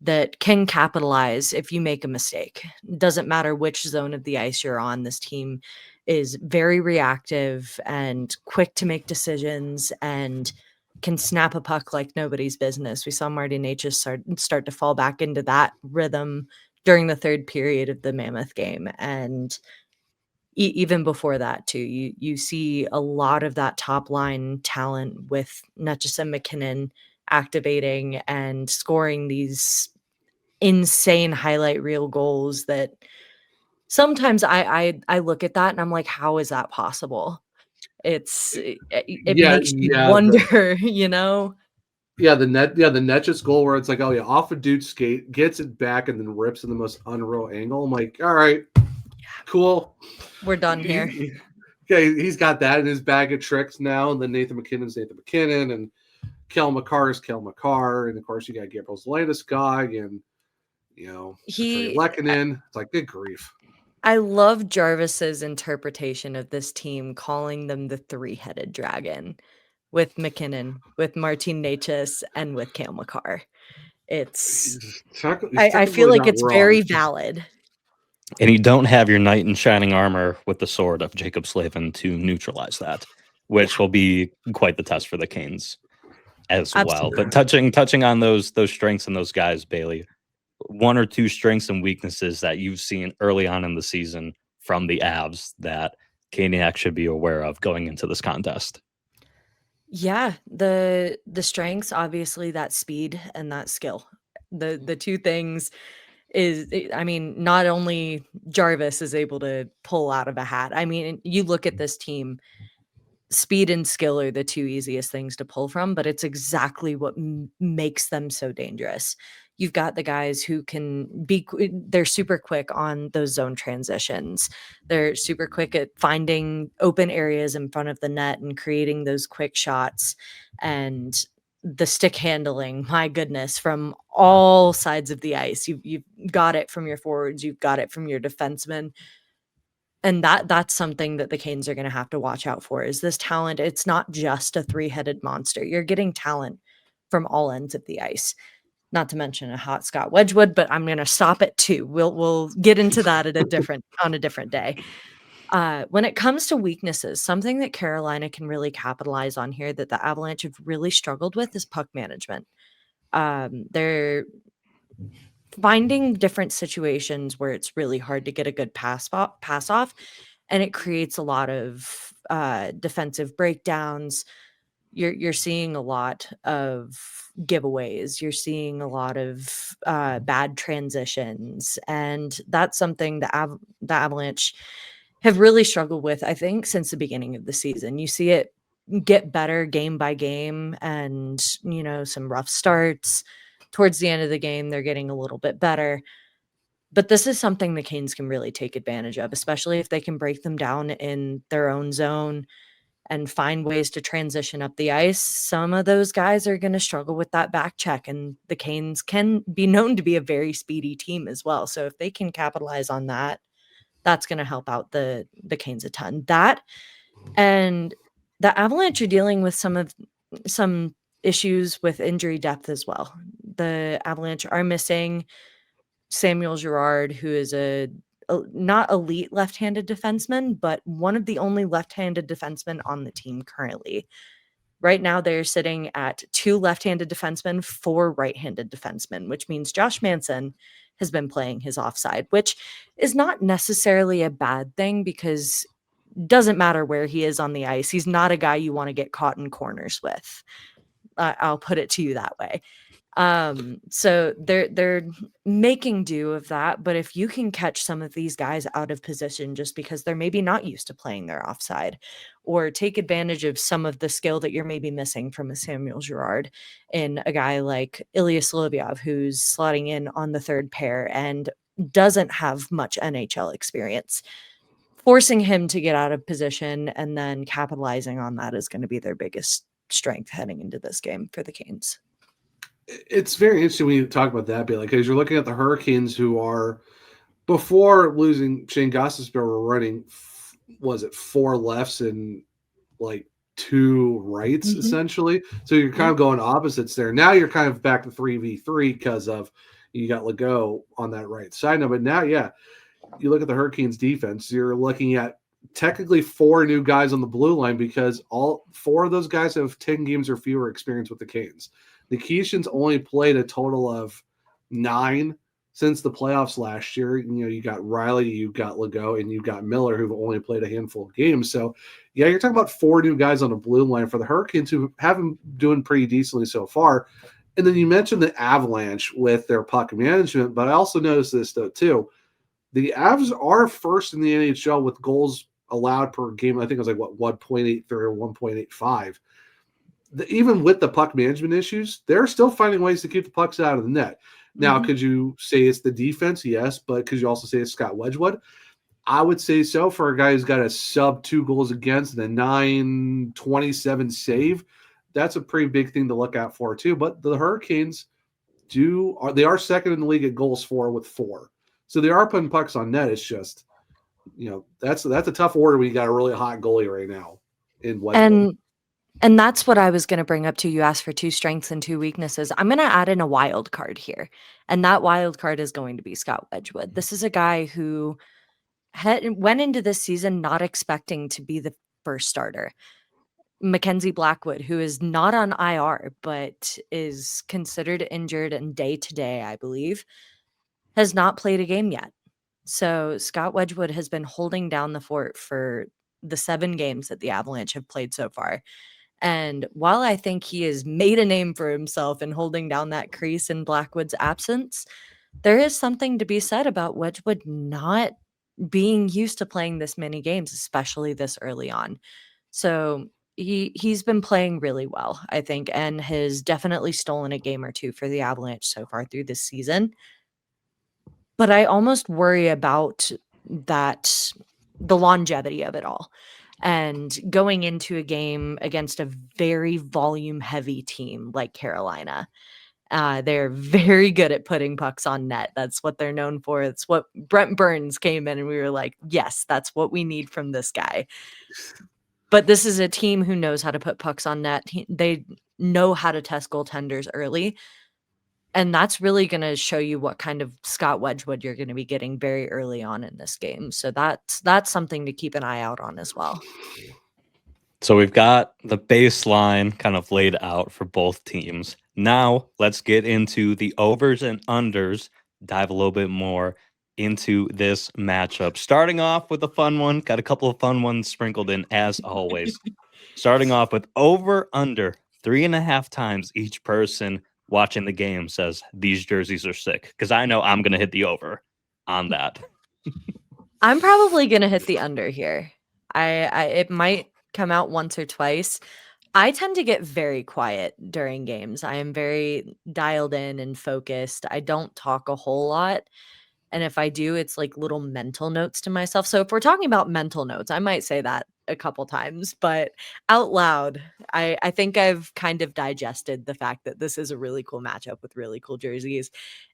that can capitalize if you make a mistake. Doesn't matter which zone of the ice you're on. This team is very reactive and quick to make decisions and can snap a puck like nobody's business. We saw Marty Necas start to fall back into that rhythm during the 3rd period of the Mammoth game. And even before that too, you see a lot of that top line talent with Necas and McKinnon activating and scoring these insane highlight reel goals that sometimes I look at that and I'm like, how is that possible? It makes you wonder, the Necas goal where it's like, oh yeah, off a dude's skate, gets it back and then rips in the most unreal angle. I'm like, all right, cool. We're done here. Okay, he's got that in his bag of tricks now. And then Nathan McKinnon's Nathan McKinnon, and Kel McCarr is Kel McCarr, and of course you got Gabriel Landeskog and Lehkonen. It's like, good grief. I love Jarvis's interpretation of this team, calling them the 3-headed dragon, with McKinnon, with Martin Necas, and with Cale Makar. I feel like it's very valid. And you don't have your knight in shining armor with the sword of Jacob Slavin to neutralize that, which will be quite the test for the Canes as well. But touching on those strengths and those guys, Bailey, 1 or 2 strengths and weaknesses that you've seen early on in the season from the Avs that Caniac should be aware of going into this contest. Yeah, the strengths, obviously that speed and that skill. The 2 things is, I mean, not only Jarvis is able to pull out of a hat. I mean, you look at this team, speed and skill are the 2 easiest things to pull from, but it's exactly what makes them so dangerous. You've got the guys who can they're super quick on those zone transitions. They're super quick at finding open areas in front of the net and creating those quick shots. And the stick handling, my goodness, from all sides of the ice. You've got it from your forwards, you've got it from your defensemen. And that's something that the Canes are going to have to watch out for, is this talent. It's not just a 3-headed monster. You're getting talent from all ends of the ice. Not to mention a hot Scott Wedgwood, but I'm going to stop at 2. We'll get into that on a different day. When it comes to weaknesses, something that Carolina can really capitalize on here that the Avalanche have really struggled with is puck management. They're finding different situations where it's really hard to get a good pass off, and it creates a lot of defensive breakdowns. You're seeing a lot of giveaways. You're seeing a lot of bad transitions, and that's something the Avalanche have really struggled with, I think, since the beginning of the season. You see it get better game by game, and some rough starts. Towards the end of the game, they're getting a little bit better. But this is something the Canes can really take advantage of, especially if they can break them down in their own zone and find ways to transition up the ice. Some of those guys are going to struggle with that back check, and the Canes can be known to be a very speedy team as well. So if they can capitalize on that, that's going to help out the Canes a ton. That, and the Avalanche are dealing with some issues with injury depth as well. The Avalanche are missing Samuel Girard, who is a not elite left-handed defenseman, but one of the only left-handed defensemen on the team currently. Right now, they're sitting at 2 left-handed defensemen, 4 right-handed defensemen, which means Josh Manson has been playing his offside, which is not necessarily a bad thing because it doesn't matter where he is on the ice. He's not a guy you want to get caught in corners with. I'll put it to you that way. So they're making do of that, but if you can catch some of these guys out of position just because they're maybe not used to playing their offside, or take advantage of some of the skill that you're maybe missing from a Samuel Girard in a guy like Ilya Solovyov, who's slotting in on the third pair and doesn't have much NHL experience, forcing him to get out of position and then capitalizing on that is going to be their biggest strength heading into this game for the Canes. It's very interesting when you talk about that, because you're looking at the Hurricanes, who are, before losing Shane Gostisbehere, were running, 4 lefts and like 2 rights, essentially. So you're kind of going opposites there. Now you're kind of back to 3v3 because of you got Legault on that right side now. But now, yeah, you look at the Hurricanes defense, you're looking at technically 4 new guys on the blue line, because all 4 of those guys have 10 games or fewer experience with the Canes. The Keishans only played a total of 9 since the playoffs last year. You got Riley, you got Legault, and you got Miller, who've only played a handful of games. So, yeah, you're talking about 4 new guys on the blue line for the Hurricanes, who have been doing pretty decently so far. And then you mentioned the Avalanche with their puck management, but I also noticed this, though, too. The Avs are first in the NHL with goals allowed per game. I think it was 1.83 or 1.85. Even with the puck management issues, they're still finding ways to keep the pucks out of the net. Now, could you say it's the defense? Yes, but could you also say it's Scott Wedgwood? I would say so, for a guy who's got a sub 2 goals against and a .927 save. That's a pretty big thing to look out for too. But the Hurricanes they are second in the league at goals for with 4. So they are putting pucks on net. It's just, that's a tough order when you got a really hot goalie right now in Wedgwood. And that's what I was going to bring up too. You asked for 2 strengths and 2 weaknesses. I'm going to add in a wild card here. And that wild card is going to be Scott Wedgwood. This is a guy who went into this season not expecting to be the first starter. Mackenzie Blackwood, who is not on IR, but is considered injured and day-to-day, I believe, has not played a game yet. So Scott Wedgwood has been holding down the fort for the 7 games that the Avalanche have played so far. And while I think he has made a name for himself in holding down that crease in Blackwood's absence, there is something to be said about Wedgwood not being used to playing this many games, especially this early on. So he's been playing really well, I think, and has definitely stolen a game or 2 for the Avalanche so far through this season. But I almost worry about that, the longevity of it all. And going into a game against a very volume-heavy team like Carolina, they're very good at putting pucks on net. That's what they're known for. It's what Brent Burns came in and we were like, yes, that's what we need from this guy. But this is a team who knows how to put pucks on net. They know how to test goaltenders early. And that's really going to show you what kind of Scott Wedgwood you're going to be getting very early on in this game. So that's something to keep an eye out on as well. So we've got the baseline kind of laid out for both teams. Now let's get into the overs and unders, dive a little bit more into this matchup. Starting off with a fun one, got a couple of fun ones sprinkled in as always. Starting off with over under 3.5 times each person watching the game says these jerseys are sick, because I know I'm going to hit the over on that. I'm probably going to hit the under here. It might come out once or twice. I tend to get very quiet during games. I am very dialed in and focused. I don't talk a whole lot. And if I do, it's like little mental notes to myself. So if we're talking about mental notes, I might say that a couple times, but out loud, I think I've kind of digested the fact that this is a really cool matchup with really cool jerseys.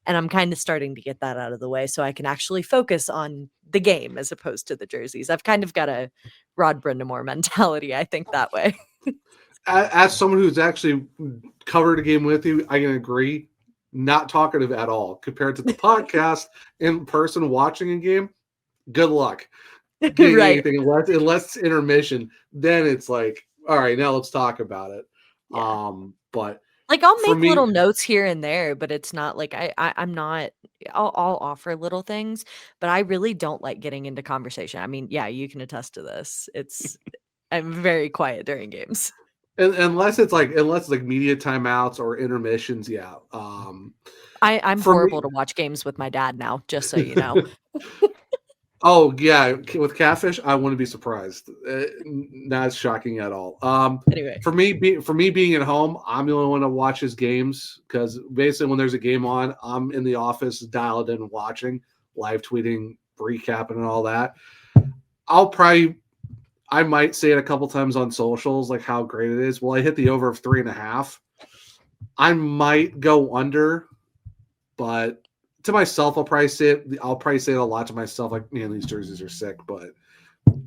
And I'm kind of starting to get that out of the way so I can actually focus on the game as opposed to the jerseys. I've kind of got a Rod Brind'Amour mentality, I think, that way. As someone who's actually covered a game with you, I can agree. Not talkative at all compared to the podcast in person watching a game. Good luck getting Right. anything unless it's intermission. Then it's like, all right, now let's talk about it. Yeah. But like I'll for make me- little notes here and there, but it's not like I'm not. I'll offer little things, but I really don't like getting into conversation. I mean, yeah, you can attest to this. I'm very quiet during games. unless it's like media timeouts or intermissions, yeah. I'm For horrible me- to watch games with my dad now, just so you know. Oh yeah, with catfish, I wouldn't be surprised. Not shocking at all. Anyway, for me being at home, I'm the only one that watches games because basically when there's a game on, I'm in the office dialed in watching, live tweeting, recapping, and all that. I might say it a couple times on socials, like how great it is. Well, I hit the over of 3.5. I might go under, but to myself, I'll probably say it a lot to myself, like, man, these jerseys are sick. But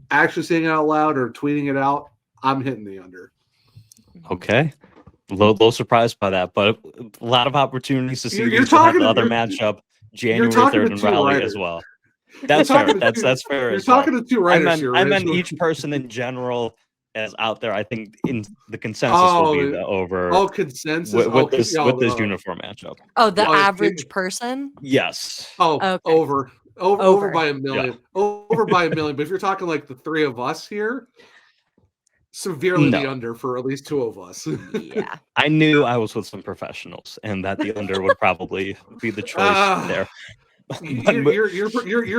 actually saying it out loud or tweeting it out, I'm hitting the under. Okay. A little surprised by that, but a lot of opportunities to see You're these. We'll have talking the to- other you're- matchup you're January talking 3rd to in two Raleigh writers. as well. That's fair. That's fair You're as well. talking to two I writers here. meant Rich. each person in general as out there. I think in the consensus will be the over consensus with this uniform matchup. Oh, the Yeah. average person? Yes. Okay. Over by a million. Yeah. Over by a million. But if you're talking like the three of us here, severely the under for at least two of us. Yeah. I knew I was with some professionals and that the under would probably be the choice there. Your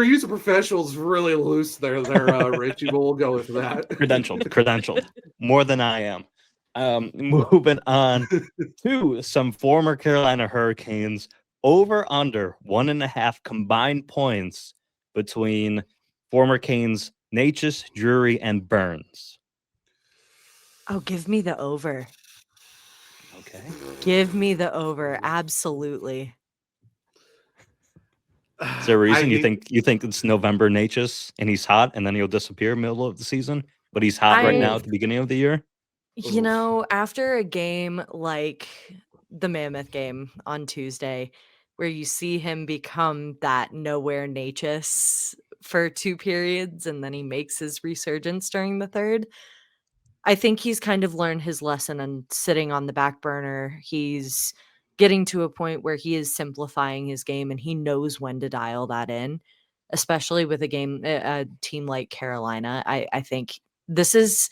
use of professional is really loose there, Richie, but we'll go with that. Credentialed. More than I am. Moving on to some former Carolina Hurricanes. Over under 1.5 combined points between former Canes Necas, Drury, and Burns. Oh, give me the over. Okay. Give me the over. Absolutely. Is there a reason you think it's November Necas and he's hot and then he'll disappear middle of the season, but he's hot right now at the beginning of the year? You know, after a game like the Mammoth game on Tuesday, where you see him become that nowhere Necas for 2 periods and then he makes his resurgence during the third, I think he's kind of learned his lesson and sitting on the back burner. He's getting to a point where he is simplifying his game and he knows when to dial that in, especially with a team like Carolina. I think this is,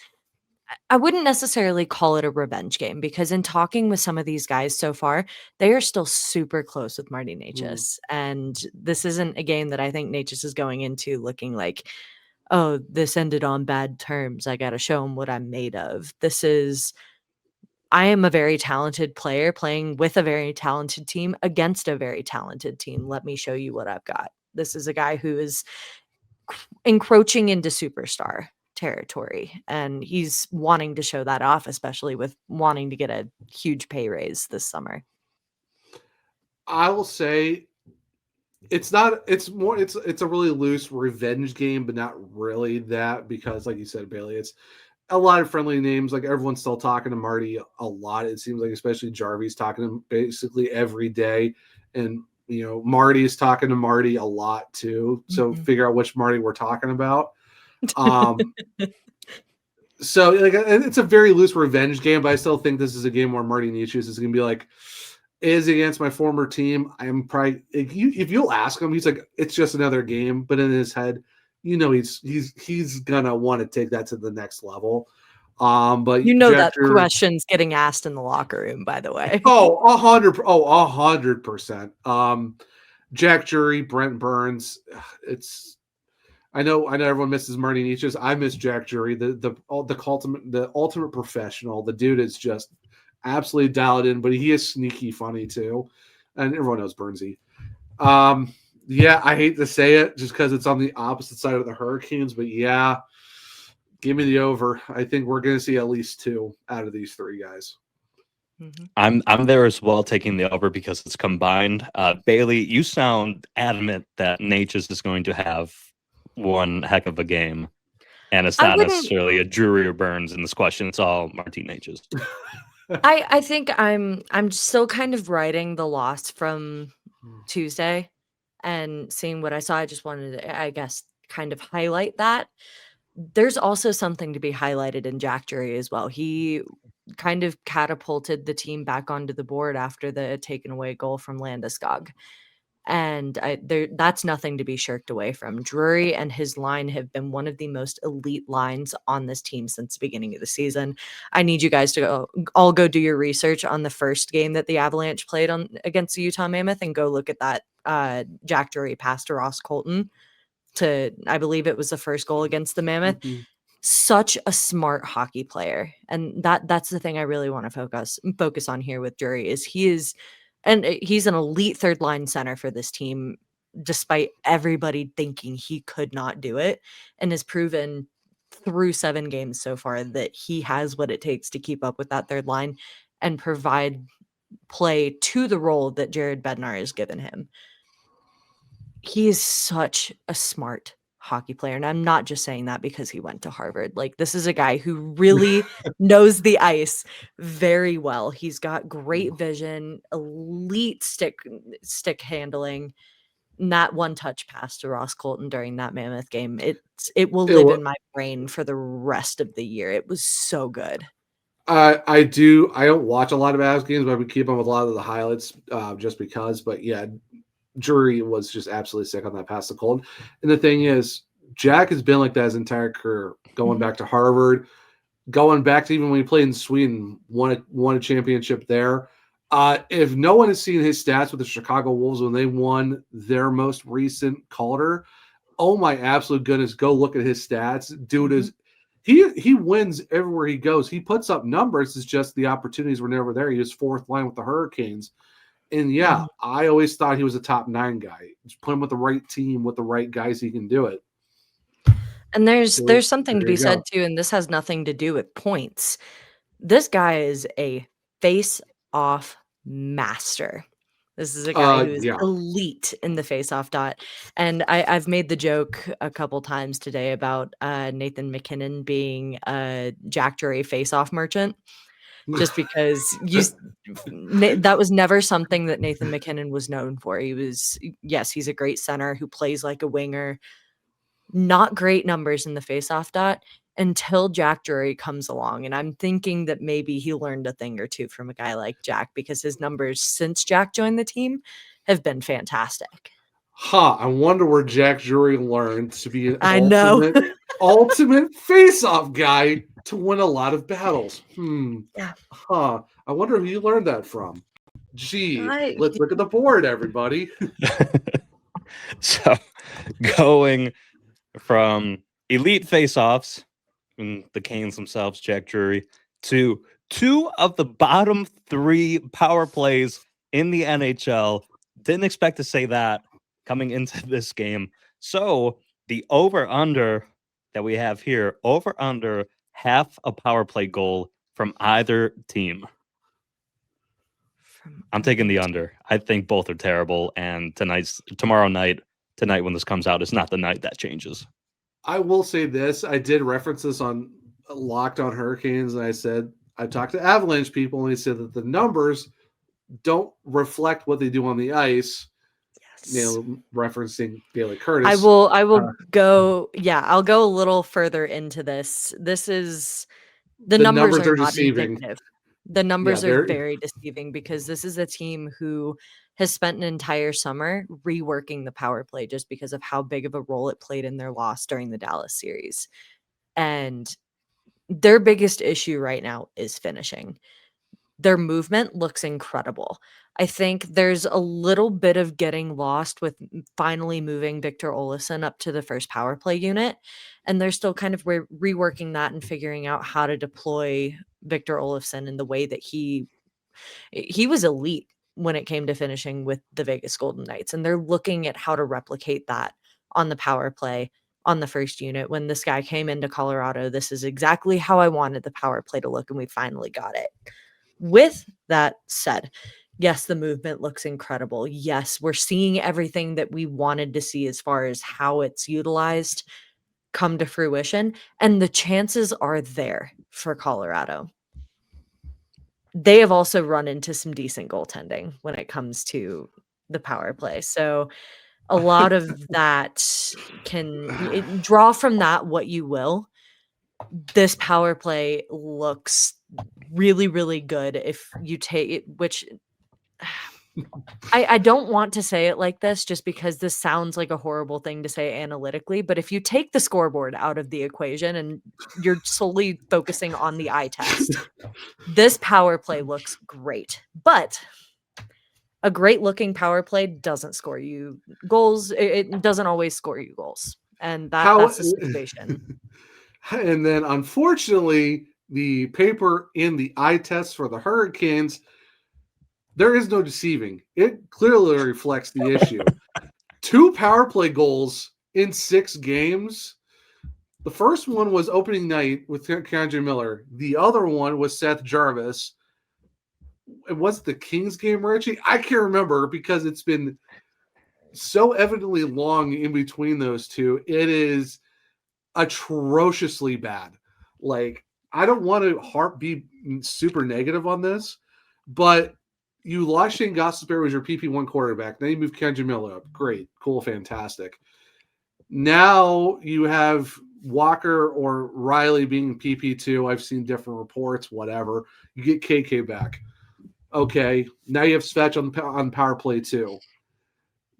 I wouldn't necessarily call it a revenge game because in talking with some of these guys so far, they are still super close with Marty Necas. And this isn't a game that I think Necas is going into looking like, oh, this ended on bad terms. I got to show him what I'm made of. I am a very talented player playing with a very talented team against a very talented team. Let me show you what I've got. This is a guy who is encroaching into superstar territory, and he's wanting to show that off, especially with wanting to get a huge pay raise this summer. I will say it's a really loose revenge game, but not really that, because like you said, Bailey, a lot of friendly names. Like everyone's still talking to Marty a lot. It seems like, especially Jarvis talking to him basically every day. And, Marty is talking to Marty a lot too. So figure out which Marty we're talking about. So like, it's a very loose revenge game, but I still think this is a game where Marty Necas is going to be like, is against my former team. I'm probably, if you'll ask him, he's like, it's just another game. But in his head, he's gonna want to take that to the next level. But that question's getting asked in the locker room, by the way. 100%. Jack Jury, Brent Burns. I know everyone misses Marty Necas. I miss Jack Jury, the ultimate professional. The dude is just absolutely dialed in, but he is sneaky funny too. And everyone knows Burnsy. Yeah, I hate to say it just because it's on the opposite side of the Hurricanes, but yeah, give me the over. I think we're going to see at least 2 out of these 3 guys. I'm there as well, taking the over because it's combined. Bailey, you sound adamant that Necas is going to have one heck of a game, and it's not necessarily a Drury or Burns in this question. It's all Martin Necas. I think I'm still kind of riding the loss from Tuesday and seeing what I saw. I just wanted to, I guess, kind of highlight that. There's also something to be highlighted in Jack Jury as well. He kind of catapulted the team back onto the board after the taken away goal from Landeskog. And that's nothing to be shirked away from. Drury and his line have been one of the most elite lines on this team since the beginning of the season. I need you guys to all go do your research on the first game that the Avalanche played on against the Utah Mammoth and go look at that Jack Drury pass to Ross Colton to, I believe it was the first goal against the Mammoth. Such a smart hockey player. And that's the thing I really want to focus on here with Drury is he's an elite third line center for this team, despite everybody thinking he could not do it, and has proven through 7 games so far that he has what it takes to keep up with that third line and provide play to the role that Jared Bednar has given him. He is such a smart hockey player. And I'm not just saying that because he went to Harvard. Like, this is a guy who really knows the ice very well. He's got great vision, elite stick handling. And that one touch pass to Ross Colton during that Mammoth game, it will live in my brain for the rest of the year. It was so good. I don't watch a lot of Avs games, but we keep on with a lot of the highlights just because. But yeah, Drury was just absolutely sick on that pass to Colton. And the thing is, Jack has been like that his entire career, going back to Harvard, going back to even when he played in Sweden, won a championship there. If no one has seen his stats with the Chicago Wolves when they won their most recent Calder, oh my absolute goodness, go look at his stats. Dude is he wins everywhere he goes. He puts up numbers. It's just the opportunities were never there. He was 4th line with the Hurricanes. And yeah, I always thought he was a top 9 guy. Just put him with the right team, with the right guys, he can do it. And there's something to be said too, and this has nothing to do with points. This guy is a face-off master. This is a guy who is elite in the face-off dot. And I've made the joke a couple times today about Nathan MacKinnon being a Jack Drury face-off merchant. Just because that was never something that Nathan MacKinnon was known for. He's a great center who plays like a winger. Not great numbers in the faceoff dot until Jack Drury comes along. And I'm thinking that maybe he learned a thing or two from a guy like Jack, because his numbers since Jack joined the team have been fantastic. I wonder where Jack Drury learned to be an ultimate face-off guy to win a lot of battles. Yeah. I wonder who you learned that from. Let's look at the board, everybody. So, going from elite face-offs, the Canes themselves, Jack Drury, to 2 of the bottom 3 power plays in the NHL. Didn't expect to say that coming into this game. So the over-under that we have here, over-under half a power play goal from either team. I'm taking the under. I think both are terrible, and tonight when this comes out, is not the night that changes. I will say this. I did reference this on Locked on Hurricanes, and I said, I talked to Avalanche people, and they said that the numbers don't reflect what they do on the ice. Yes. Referencing Bailey Curtis. I will go. Yeah, I'll go a little further into this. This is the numbers are not deceiving. indicative. The numbers are very deceiving because this is a team who has spent an entire summer reworking the power play just because of how big of a role it played in their loss during the Dallas series. And their biggest issue right now is finishing. Their movement looks incredible. I think there's a little bit of getting lost with finally moving Victor Olofsson up to the first power play unit. And they're still kind of reworking that and figuring out how to deploy Victor Olofsson in the way that he was elite when it came to finishing with the Vegas Golden Knights. And they're looking at how to replicate that on the power play on the first unit. When this guy came into Colorado, this is exactly how I wanted the power play to look, and we finally got it. With that said, yes, the movement looks incredible. Yes, we're seeing everything that we wanted to see as far as how it's utilized come to fruition, and the chances are there for Colorado. They have also run into some decent goaltending when it comes to the power play. So a lot of that can draw from that what you will. This power play looks really, really good if you take it, which I don't want to say it like this just because this sounds like a horrible thing to say analytically, but if you take the scoreboard out of the equation and you're solely focusing on the eye test, this power play looks great. But a great looking power play doesn't score you goals. It doesn't always score you goals. And that's the situation. And then, unfortunately, the paper in the eye test for the Hurricanes, there is no deceiving. It clearly reflects the issue. 2 power play goals in 6 games. The first one was opening night with K'Andre Miller. The other one was Seth Jarvis. It was the Kings game, Richie? I can't remember because it's been so evidently long in between those two. It is atrociously bad. Like, I don't want to be super negative on this, but you lost Shane Gostisbehere was your PP1 quarterback. Now you move K'Andre Miller up. Great, cool, fantastic. Now you have Walker or Riley being PP2. I've seen different reports, whatever. You get KK back. Okay, now you have Svetch on power play 2.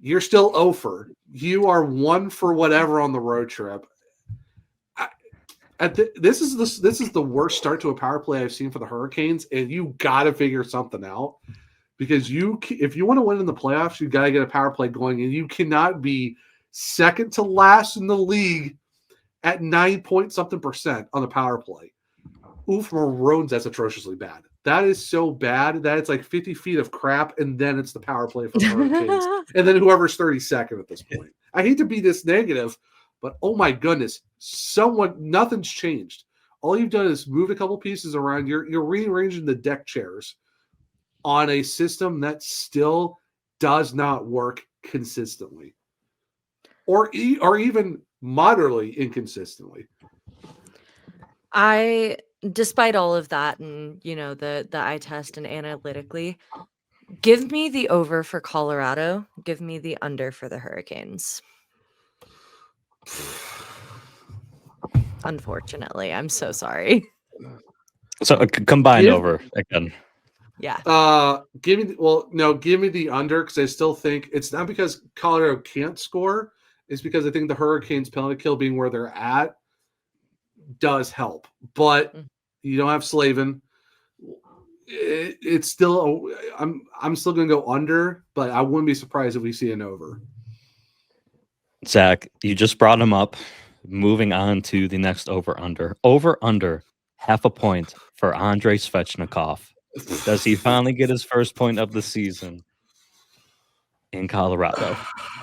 You're still 0 for. You are 1 for whatever on the road trip. This is the worst start to a power play I've seen for the Hurricanes, and you got to figure something out because if you want to win in the playoffs, you got to get a power play going, and you cannot be second to last in the league at 9-point-something% on the power play. Oof, Maroons, that's atrociously bad. That is so bad that it's like 50 feet of crap, and then it's the power play for the Hurricanes, and then whoever's 32nd at this point. I hate to be this negative, but oh my goodness, nothing's changed. All you've done is moved a couple pieces around. You're rearranging the deck chairs on a system that still does not work consistently, or even moderately inconsistently. Despite all of that, and the eye test and analytically, give me the over for Colorado. Give me the under for the Hurricanes. Unfortunately, I'm so sorry. So a combined over again. Yeah. Give me the under because I still think it's not because Colorado can't score. It's because I think the Hurricanes penalty kill being where they're at does help, but you don't have Slavin. It's still I'm still going to go under, but I wouldn't be surprised if we see an over. Zach, you just brought him up. Moving on to the next over-under. Over-under, 0.5 point for Andrei Svechnikov. Does he finally get his first point of the season in Colorado?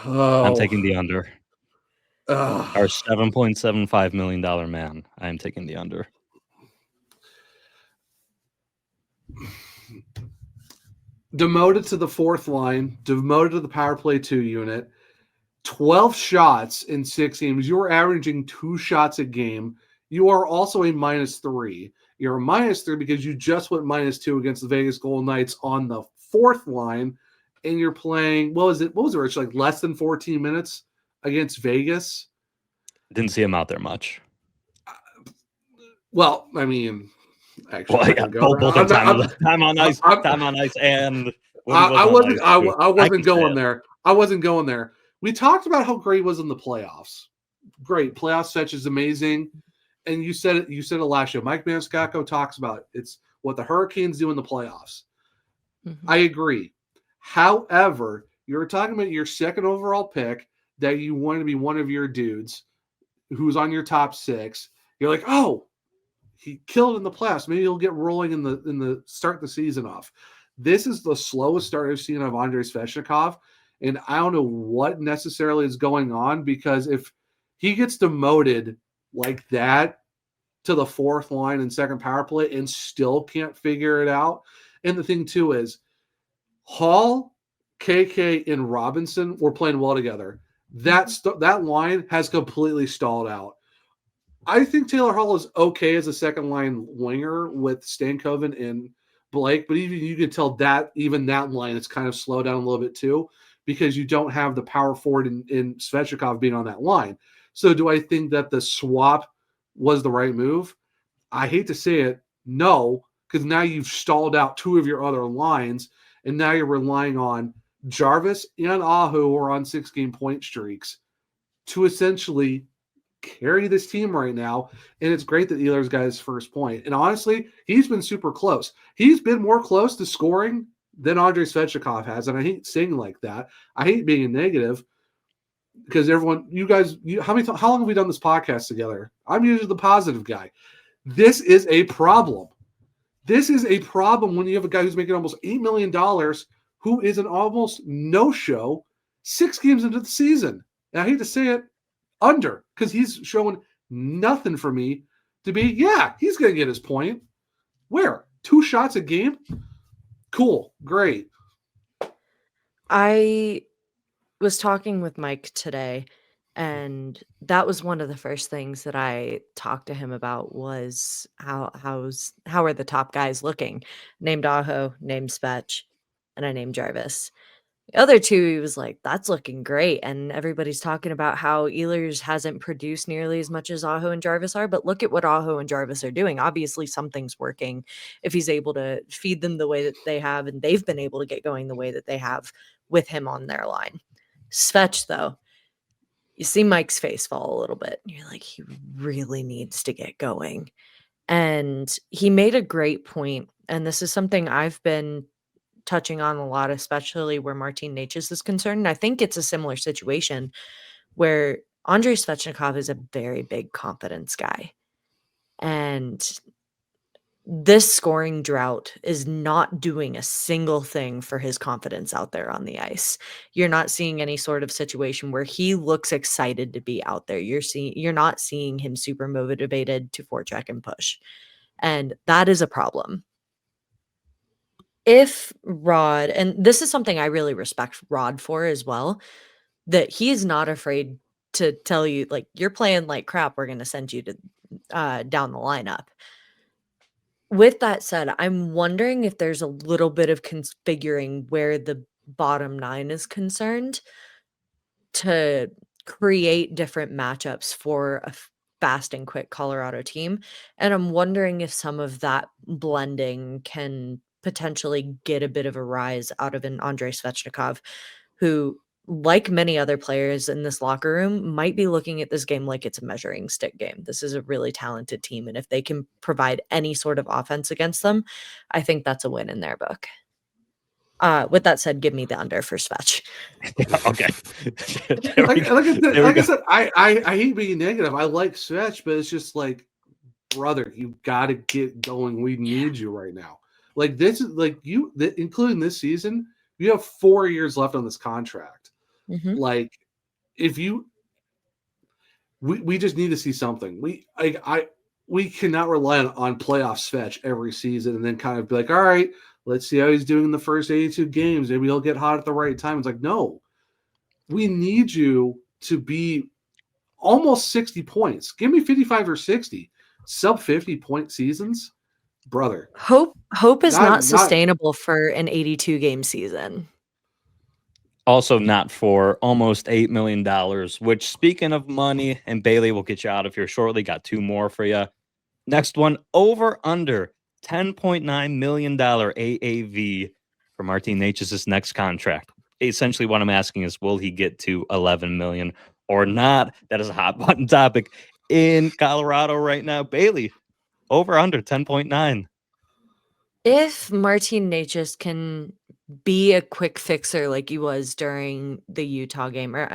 I'm taking the under. Our $7.75 million man. I am taking the under. Demoted to the 4th line, demoted to the power play 2 unit, 12 shots in 6 games. You were averaging 2 shots a game. you are also a -3. You're a -3 because you just went -2 against the Vegas Golden Knights on the fourth line, and you're playing, what was it, Rich? Like less than 14 minutes against Vegas? Didn't see him out there much. Well, I mean, actually, Well, yeah, both time on ice, and I wasn't going there. I wasn't going there. We talked about how great he was in the playoffs. Great playoff stretch is amazing, and you said it. You said it last year. Mike Maniscalco talks about it. It's what the Hurricanes do in the playoffs. Mm-hmm. I agree. However, you're talking about your second overall pick that you want to be one of your dudes who's on your top 6. You're like, oh, he killed in the playoffs. Maybe he'll get rolling in the start the season off. This is the slowest start I've seen of Andrei Svechnikov, and I don't know what necessarily is going on, because if he gets demoted like that to the fourth line and second power play and still can't figure it out, and the thing too is Hall, KK, and Robinson were playing well together. That line has completely stalled out. I think Taylor Hall is okay as a second line winger with Stankoven and Blake, but even you can tell that even that line is kind of slowed down a little bit too, because you don't have the power forward in Svechnikov being on that line. So do I think that the swap was the right move? I hate to say it, no, because now you've stalled out 2 of your other lines, and now you're relying on Jarvis and Aho, who are on 6-game point streaks, to essentially carry this team right now. And it's great that Ehlers got his first point. And honestly, he's been super close. He's been more close to scoring than Andrei Svechnikov has. And I hate saying like that. I hate being negative, because everyone, you guys, how long have we done this podcast together? I'm usually the positive guy. This is a problem. This is a problem when you have a guy who's making almost $8 million, who is an almost no-show 6 games into the season. And I hate to say it, under, because he's showing nothing for me to be, he's going to get his point. Where? 2 shots a game? Cool. Great. I was talking with Mike today, and that was one of the first things that I talked to him about was how are the top guys looking? Named Aho, named Svech, and I named Jarvis. The other 2, he was like, that's looking great. And everybody's talking about how Ehlers hasn't produced nearly as much as Aho and Jarvis are. But look at what Aho and Jarvis are doing. Obviously, something's working if he's able to feed them the way that they have. And they've been able to get going the way that they have with him on their line. Svech, though, you see Mike's face fall a little bit. You're like, he really needs to get going. And he made a great point. And this is something I've been touching on a lot, especially where Martin Necas is concerned. And I think it's a similar situation where Andrei Svechnikov is a very big confidence guy. And this scoring drought is not doing a single thing for his confidence out there on the ice. You're not seeing any sort of situation where he looks excited to be out there. You're not seeing him super motivated to forecheck and push. And that is a problem. If Rod, and this is something I really respect Rod for as well, that he is not afraid to tell you, like, you're playing like crap, we're going to send you to down the lineup. With that said, I'm wondering if there's a little bit of configuring where the bottom 9 is concerned to create different matchups for a fast and quick Colorado team. And I'm wondering if some of that blending can potentially get a bit of a rise out of an Andrei Svechnikov, who, like many other players in this locker room, might be looking at this game like it's a measuring stick game. This is a really talented team, and if they can provide any sort of offense against them, I think that's a win in their book. With that said, give me the under for Svech. Okay. Like I said, I hate being negative. I like Svech, but it's just like, brother, you got to get going. We need you right now. Like, this is like including this season, you have 4 years left on this contract. Mm-hmm. Like, if we just need to see something. We cannot rely on playoff Svech every season and then kind of be like, all right, let's see how he's doing in the first 82 games. Maybe he'll get hot at the right time. It's like, no, we need you to be almost 60 points. Give me 55 or 60. sub 50-point seasons, brother. Hope is Not- not sustainable for an 82 game season. Also not for almost $8 million, which, speaking of money, and Bailey will get you out of here shortly, got two more for you. Next one, over under $10.9 million AAV for Martin Necas' next contract. Essentially what I'm asking is, will he get to 11 million or not? That is a hot button topic in Colorado right now. Bailey, over under 10.9. If Martin Necas can be a quick fixer like he was during the Utah game, or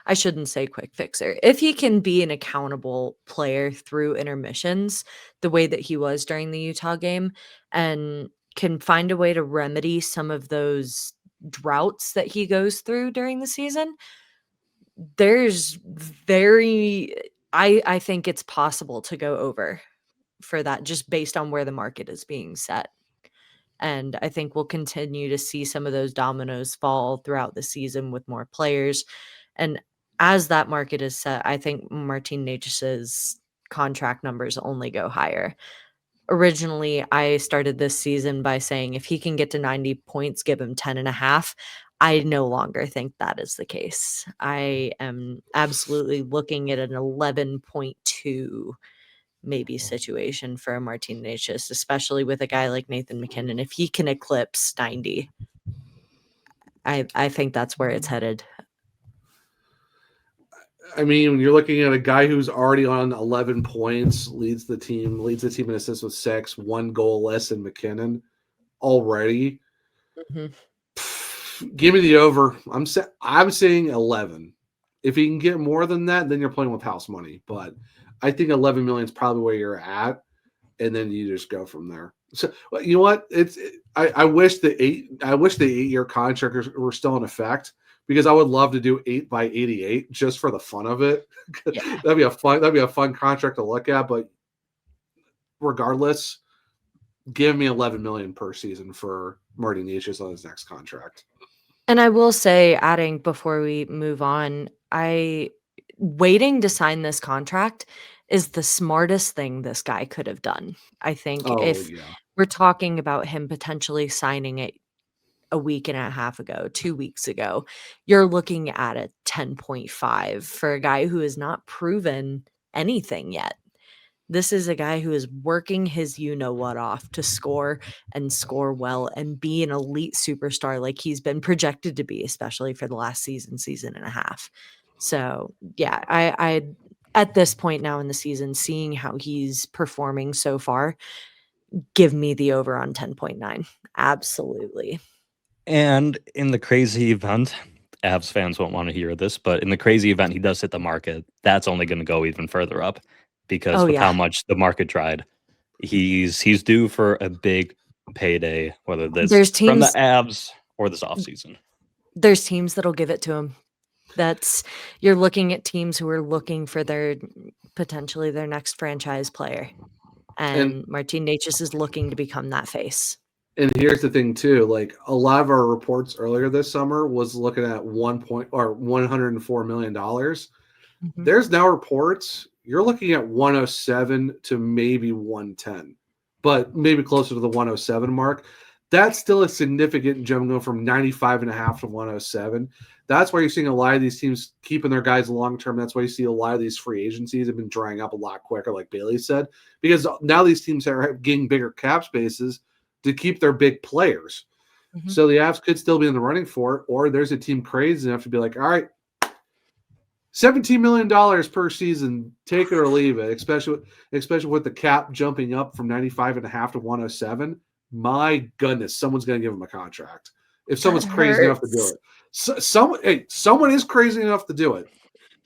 I shouldn't say quick fixer, if he can be an accountable player through intermissions the way that he was during the Utah game, and can find a way to remedy some of those droughts that he goes through during the season, there's I think it's possible to go over for that, just based on where the market is being set. And I think we'll continue to see some of those dominoes fall throughout the season with more players. And as that market is set, I think Martin Necas's contract numbers only go higher. Originally, I started this season by saying if he can get to 90 points, give him 10.5. I no longer think that is the case. I am absolutely looking at an 11.2 maybe situation for a Martin Necas, especially with a guy like Nathan MacKinnon. If he can eclipse 90, I think that's where it's headed. I mean, when you're looking at a guy who's already on 11 points, leads the team in assists with 6, 1 goal less than MacKinnon already. Give me the over. I'm saying 11. If he can get more than that, then you're playing with house money. But I think 11 million is probably where you're at, and then you just go from there. So you know what? I wish the 8-year contracts were still in effect, because I would love to do 8 by 88 just for the fun of it. Yeah. That'd be a fun contract to look at. But regardless, give me 11 million per season for Martin Necas on his next contract. And I will say, adding before we move on, waiting to sign this contract is the smartest thing this guy could have done. I think we're talking about him potentially signing it a week and a half ago, 2 weeks ago, you're looking at a 10.5 for a guy who has not proven anything yet. This is a guy who is working his you-know-what off to score and score well and be an elite superstar like he's been projected to be, especially for the last season and a half. So, yeah, I at this point now in the season, seeing how he's performing so far, give me the over on 10.9. Absolutely. And in the crazy event, Avs fans won't want to hear this, but in the crazy event he does hit the market, that's only going to go even further up, because how much the market tried, he's due for a big payday, whether that's from the Avs or this offseason. There's teams that'll give it to him. You're looking at teams who are looking for potentially their next franchise player. And Martin Necas is looking to become that face. And here's the thing too, like a lot of our reports earlier this summer was looking at $104 million. Mm-hmm. There's now reports you're looking at 107 to maybe 110, but maybe closer to the 107 mark. That's still a significant jump going from 95.5 to 107. That's why you're seeing a lot of these teams keeping their guys long term. That's why you see a lot of these free agencies have been drying up a lot quicker, like Bailey said, because now these teams are getting bigger cap spaces to keep their big players. Mm-hmm. So the Avs could still be in the running for it, or there's a team crazy enough to be like, all right, $17 million per season, take it or leave it, especially with the cap jumping up from 95.5 to 107. My goodness, someone's going to give him a contract. If someone's crazy enough to do it. Someone is crazy enough to do it.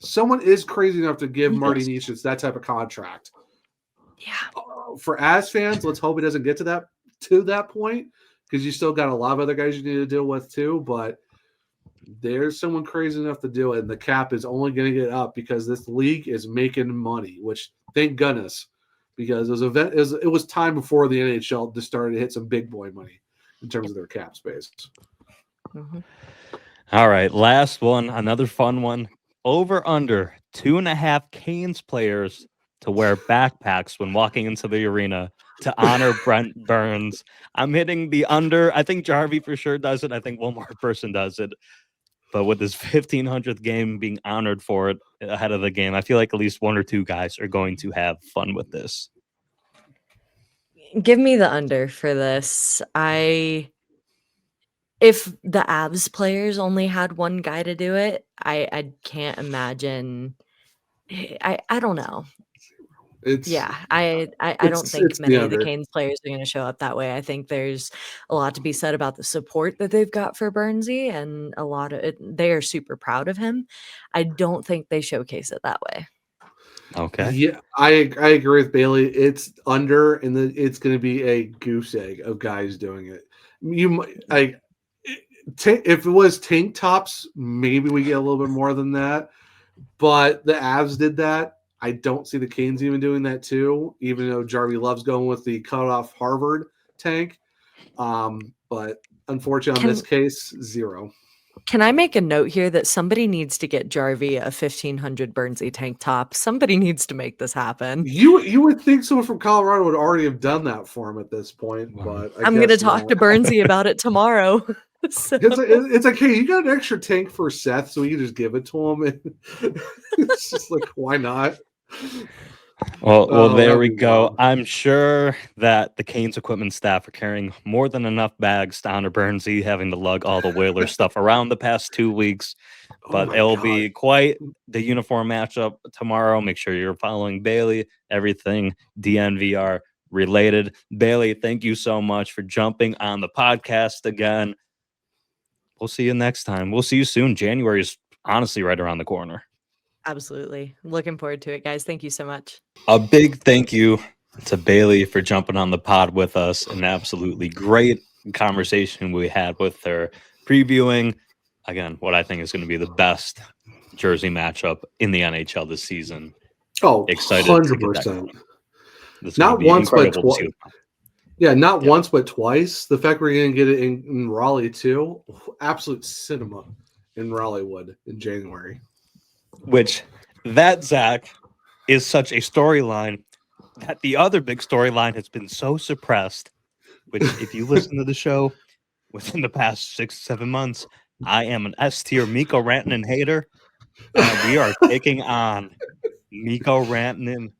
Someone is crazy enough to give Martin Necas that type of contract. Yeah. For Avs fans, let's hope it doesn't get to that point, because you still got a lot of other guys you need to deal with too. But there's someone crazy enough to do it, and the cap is only going to get up because this league is making money. Which, thank goodness, because it was time before the NHL just started to hit some big boy money in terms of their cap space. Mm-hmm. All right, last one, another fun one. Over under 2.5 Canes players to wear backpacks when walking into the arena to honor Brent Burns. I'm hitting the under. I think Jarvie for sure does it. I think one more person does it. But with this 1500th game being honored for it ahead of the game, I feel like at least one or two guys are going to have fun with this. Give me the under for this. If the Avs players only had one guy to do it, I can't imagine. I don't know. I don't think many of the Canes players are going to show up that way. I think there's a lot to be said about the support that they've got for Burnsy, and a lot of it. They are super proud of him. I don't think they showcase it that way. Okay. Yeah, I agree with Bailey. It's under, and it's going to be a goose egg of guys doing it. If it was tank tops, maybe we get a little bit more than that. But the Avs did that. I don't see the Canes even doing that too, even though Jarvie loves going with the cut-off Harvard tank. But unfortunately, in this case, zero. Can I make a note here that somebody needs to get Jarvie a 1500 Burnsy tank top? Somebody needs to make this happen. You would think someone from Colorado would already have done that for him at this point, but I'm going to talk to Burnsy about it tomorrow. So. It's like, hey, you got an extra tank for Seth, so you just give it to him. And it's just like, why not? Well, there we go. Wild. I'm sure that the Canes equipment staff are carrying more than enough bags to honor Burnsy, having to lug all the Whaler stuff around the past 2 weeks. But it'll be quite the uniform matchup tomorrow. Make sure you're following Bailey, everything DNVR related. Bailey, thank you so much for jumping on the podcast again. We'll see you next time. We'll see you soon. January is honestly right around the corner. Absolutely. Looking forward to it, guys. Thank you so much. A big thank you to Bailey for jumping on the pod with us. An absolutely great conversation we had with her, previewing, again, what I think is going to be the best jersey matchup in the NHL this season. Oh, excited 100%. Not once, but twice. Yeah, not once, but twice. The fact we're going to get it in Raleigh, too. Absolute cinema in Raleighwood in January. Which, that, Zach, is such a storyline that the other big storyline has been so suppressed, which, if you listen to the show within the past 6-7 months, I am an S-tier Mikko Rantanen hater, and we are taking on Mikko Rantanen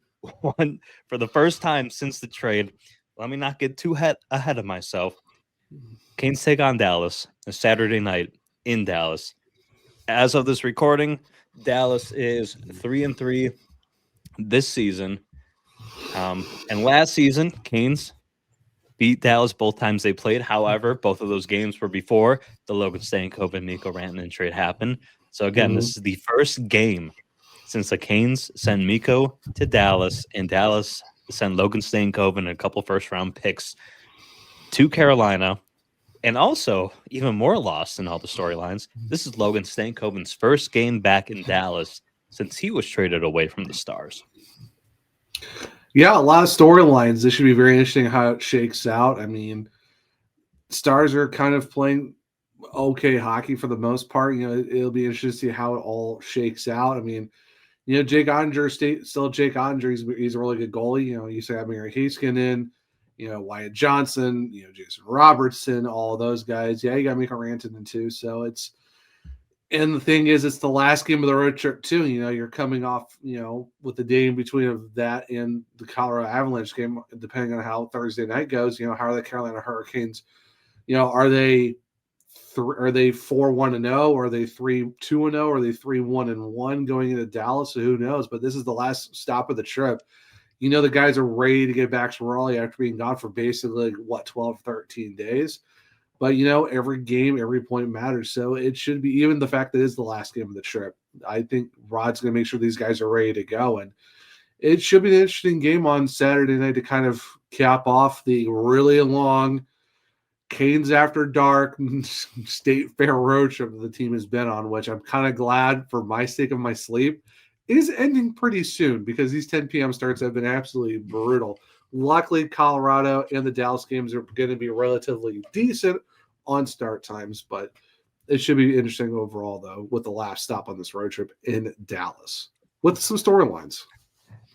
for the first time since the trade. Let me not get too ahead of myself. Canes take on Dallas, a Saturday night in Dallas. As of this recording, Dallas is 3-3 this season. And last season, Canes beat Dallas both times they played. However, both of those games were before the Logan Stankoven, Mikko Rantanen trade happened. So again, this is the first game since the Canes send Mikko to Dallas, and Dallas send Logan Stankoven and a couple first-round picks to Carolina. And also, even more lost in all the storylines, this is Logan Stankoven's first game back in Dallas since he was traded away from the Stars. Yeah, a lot of storylines. This should be very interesting how it shakes out. I mean, Stars are kind of playing okay hockey for the most part. You know, it'll be interesting to see how it all shakes out. I mean, you know, Jake Ottinger, still Jake Ottinger. He's a really good goalie. You know, you say having Heiskanen, you know, Wyatt Johnson, you know, Jason Robertson, all those guys. Yeah, you got Mikko Rantanen too. So it's, and the thing is, it's the last game of the road trip too. You know, you're coming off, you know, with the day in between of that and the Colorado Avalanche game, depending on how Thursday night goes. You know, how are the Carolina Hurricanes? You know, are they 4-1-0, or are they 3-2-0, or are they 3-1-1 going into Dallas? So who knows? But this is the last stop of the trip. You know, the guys are ready to get back to Raleigh after being gone for basically, 12, 13 days. But, you know, every game, every point matters. So it should be, even the fact that it is the last game of the trip, I think Rod's going to make sure these guys are ready to go. And it should be an interesting game on Saturday night to kind of cap off the really long Canes after dark State Fair road trip that the team has been on, which I'm kind of glad, for my sake of my sleep, is ending pretty soon, because these 10 p.m. starts have been absolutely brutal. Luckily, Colorado and the Dallas games are going to be relatively decent on start times, but it should be interesting overall, though, with the last stop on this road trip in Dallas with some storylines.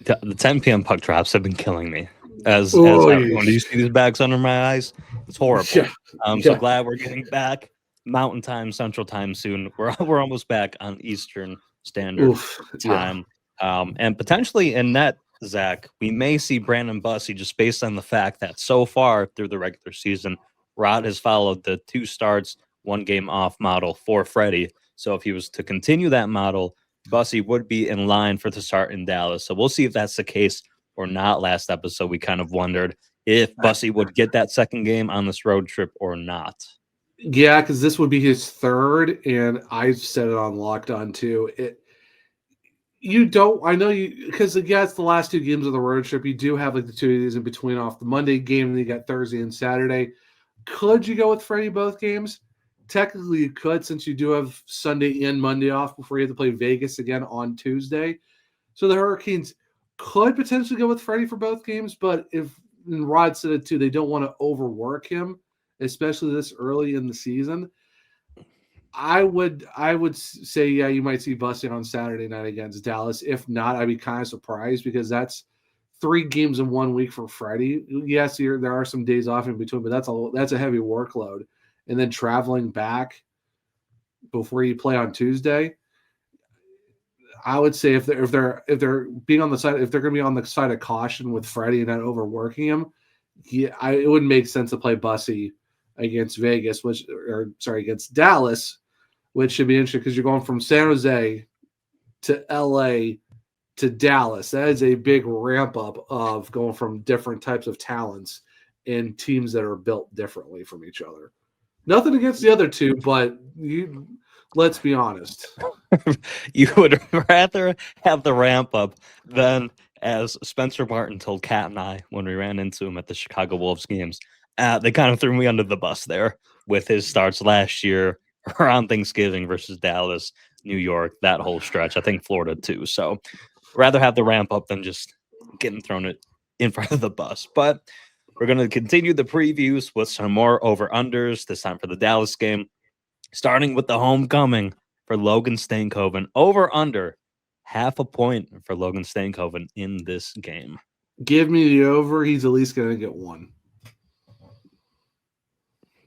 The 10 p.m. puck drops have been killing me. As Oh, everyone, do you see these bags under my eyes? It's horrible. Yeah. I'm so glad we're getting back Mountain Time, Central Time soon. We're almost back on Eastern Standard Time, and potentially in net, Zach, we may see Brandon Bussey just based on the fact that so far through the regular season, Rod has followed the 2 starts, 1 game off model for Freddie. So if he was to continue that model, Bussey would be in line for the start in Dallas. So we'll see if that's the case or not. Last episode, we kind of wondered if Bussey would get that second game on this road trip or not. Yeah, because this would be his third, and I said it on Locked On too. I know you, because it's the last 2 games of the road trip. You do have like the 2 days in between off the Monday game, and then you got Thursday and Saturday. Could you go with Freddie both games? Technically, you could, since you do have Sunday and Monday off before you have to play Vegas again on Tuesday. So the Hurricanes could potentially go with Freddie for both games, but and Rod said it too, they don't want to overwork him, especially this early in the season. I would say, yeah, you might see Bussey on Saturday night against Dallas. If not, I'd be kind of surprised because that's 3 games in 1 week for Freddie. Yes, there are some days off in between, but that's a heavy workload. And then traveling back before you play on Tuesday, I would say if they're being on the side, if they're going to be on the side of caution with Freddie and not overworking him, it wouldn't make sense to play Bussey against Vegas, against Dallas, which should be interesting because you're going from San Jose to LA to Dallas. That is a big ramp up of going from different types of talents and teams that are built differently from each other. Nothing against the other 2, but let's be honest. You would rather have the ramp up than, as Spencer Martin told Kat and I when we ran into him at the Chicago Wolves games, they kind of threw me under the bus there with his starts last year around Thanksgiving versus Dallas, New York, that whole stretch. I think Florida too. So rather have the ramp up than just getting thrown in front of the bus. But we're going to continue the previews with some more over-unders, this time for the Dallas game. Starting with the homecoming for Logan Stankoven. Over-under, 0.5 point for Logan Stankoven in this game. Give me the over. He's at least going to get 1.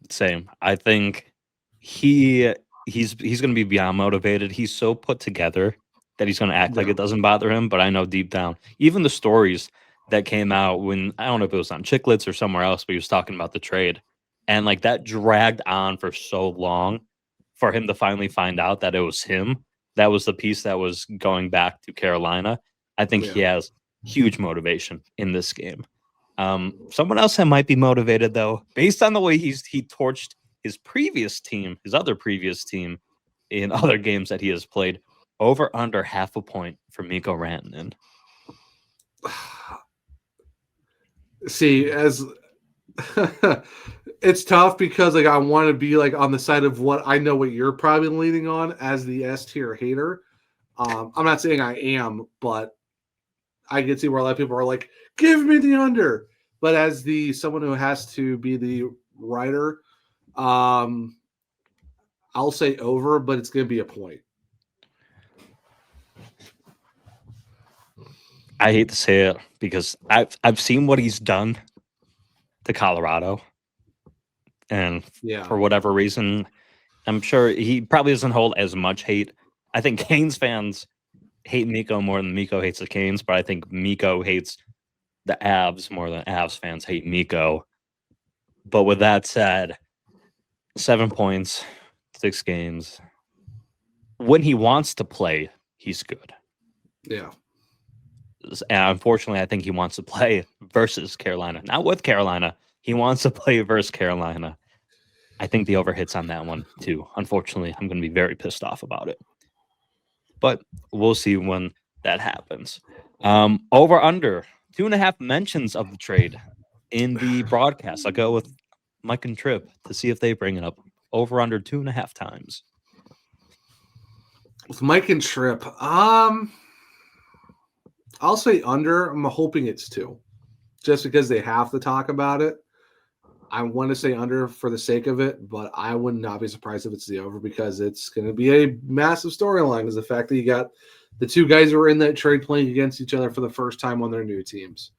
Same. I think he's going to be beyond motivated. He's so put together that he's going to act like it doesn't bother him. But I know deep down, even the stories that came out when, I don't know if it was on Chicklets or somewhere else, but he was talking about the trade. And like that dragged on for so long for him to finally find out that it was him. That was the piece that was going back to Carolina. I think he has huge motivation in this game. Someone else that might be motivated, though, based on the way he torched his other previous team in other games that he has played. Over under 0.5 point for Mikko Rantanen. See, as it's tough because I want to be on the side of what I know what you're probably leaning on as the S tier hater. I'm not saying I am, but I can see where a lot of people are like, "Give me the under." But as someone who has to be the writer, I'll say over, but it's going to be a point. I hate to say it because I've seen what he's done to Colorado, and for whatever reason, I'm sure he probably doesn't hold as much hate. I think Canes fans hate Mikko more than Mikko hates the Canes, but I think Mikko hates the Avs more than Avs fans hate Mikko. But with that said, 7 points, 6 games. When he wants to play, he's good. Yeah. And unfortunately, I think he wants to play versus Carolina. Not with Carolina. He wants to play versus Carolina. I think the over hits on that one, too. Unfortunately, I'm going to be very pissed off about it. But we'll see when that happens. Over under 2.5 mentions of the trade in the broadcast. I'll go with Mike and Tripp to see if they bring it up. Over under 2.5 times. With Mike and Tripp, I'll say under. I'm hoping it's 2, just because they have to talk about it. I want to say under for the sake of it, but I would not be surprised if it's the over because it's going to be a massive storyline. Is the fact that you got the two guys who were in that trade playing against each other for the first time on their new teams.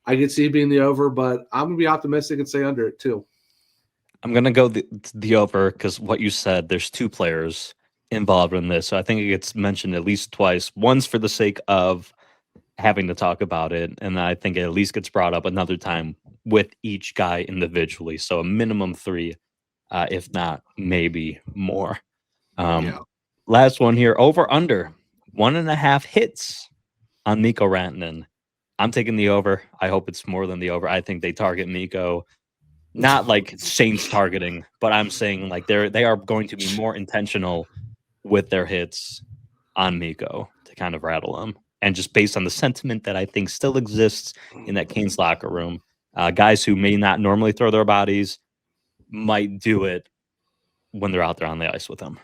I could see it being the over, but I'm going to be optimistic and say under it too. I'm going to go the over because what you said, there's two players involved in this. So I think it gets mentioned at least twice. One's for the sake of having to talk about it, and I think it at least gets brought up another time with each guy individually. So a minimum 3, if not maybe more. Last one here, over under 1.5 hits on Mikko Rantanen. I'm taking the over. I hope it's more than the over. I think they target Mikko, not like Saints targeting, but I'm saying like they are going to be more intentional with their hits on Mikko to kind of rattle him. And just based on the sentiment that I think still exists in that Canes locker room, guys who may not normally throw their bodies might do it when they're out there on the ice with him.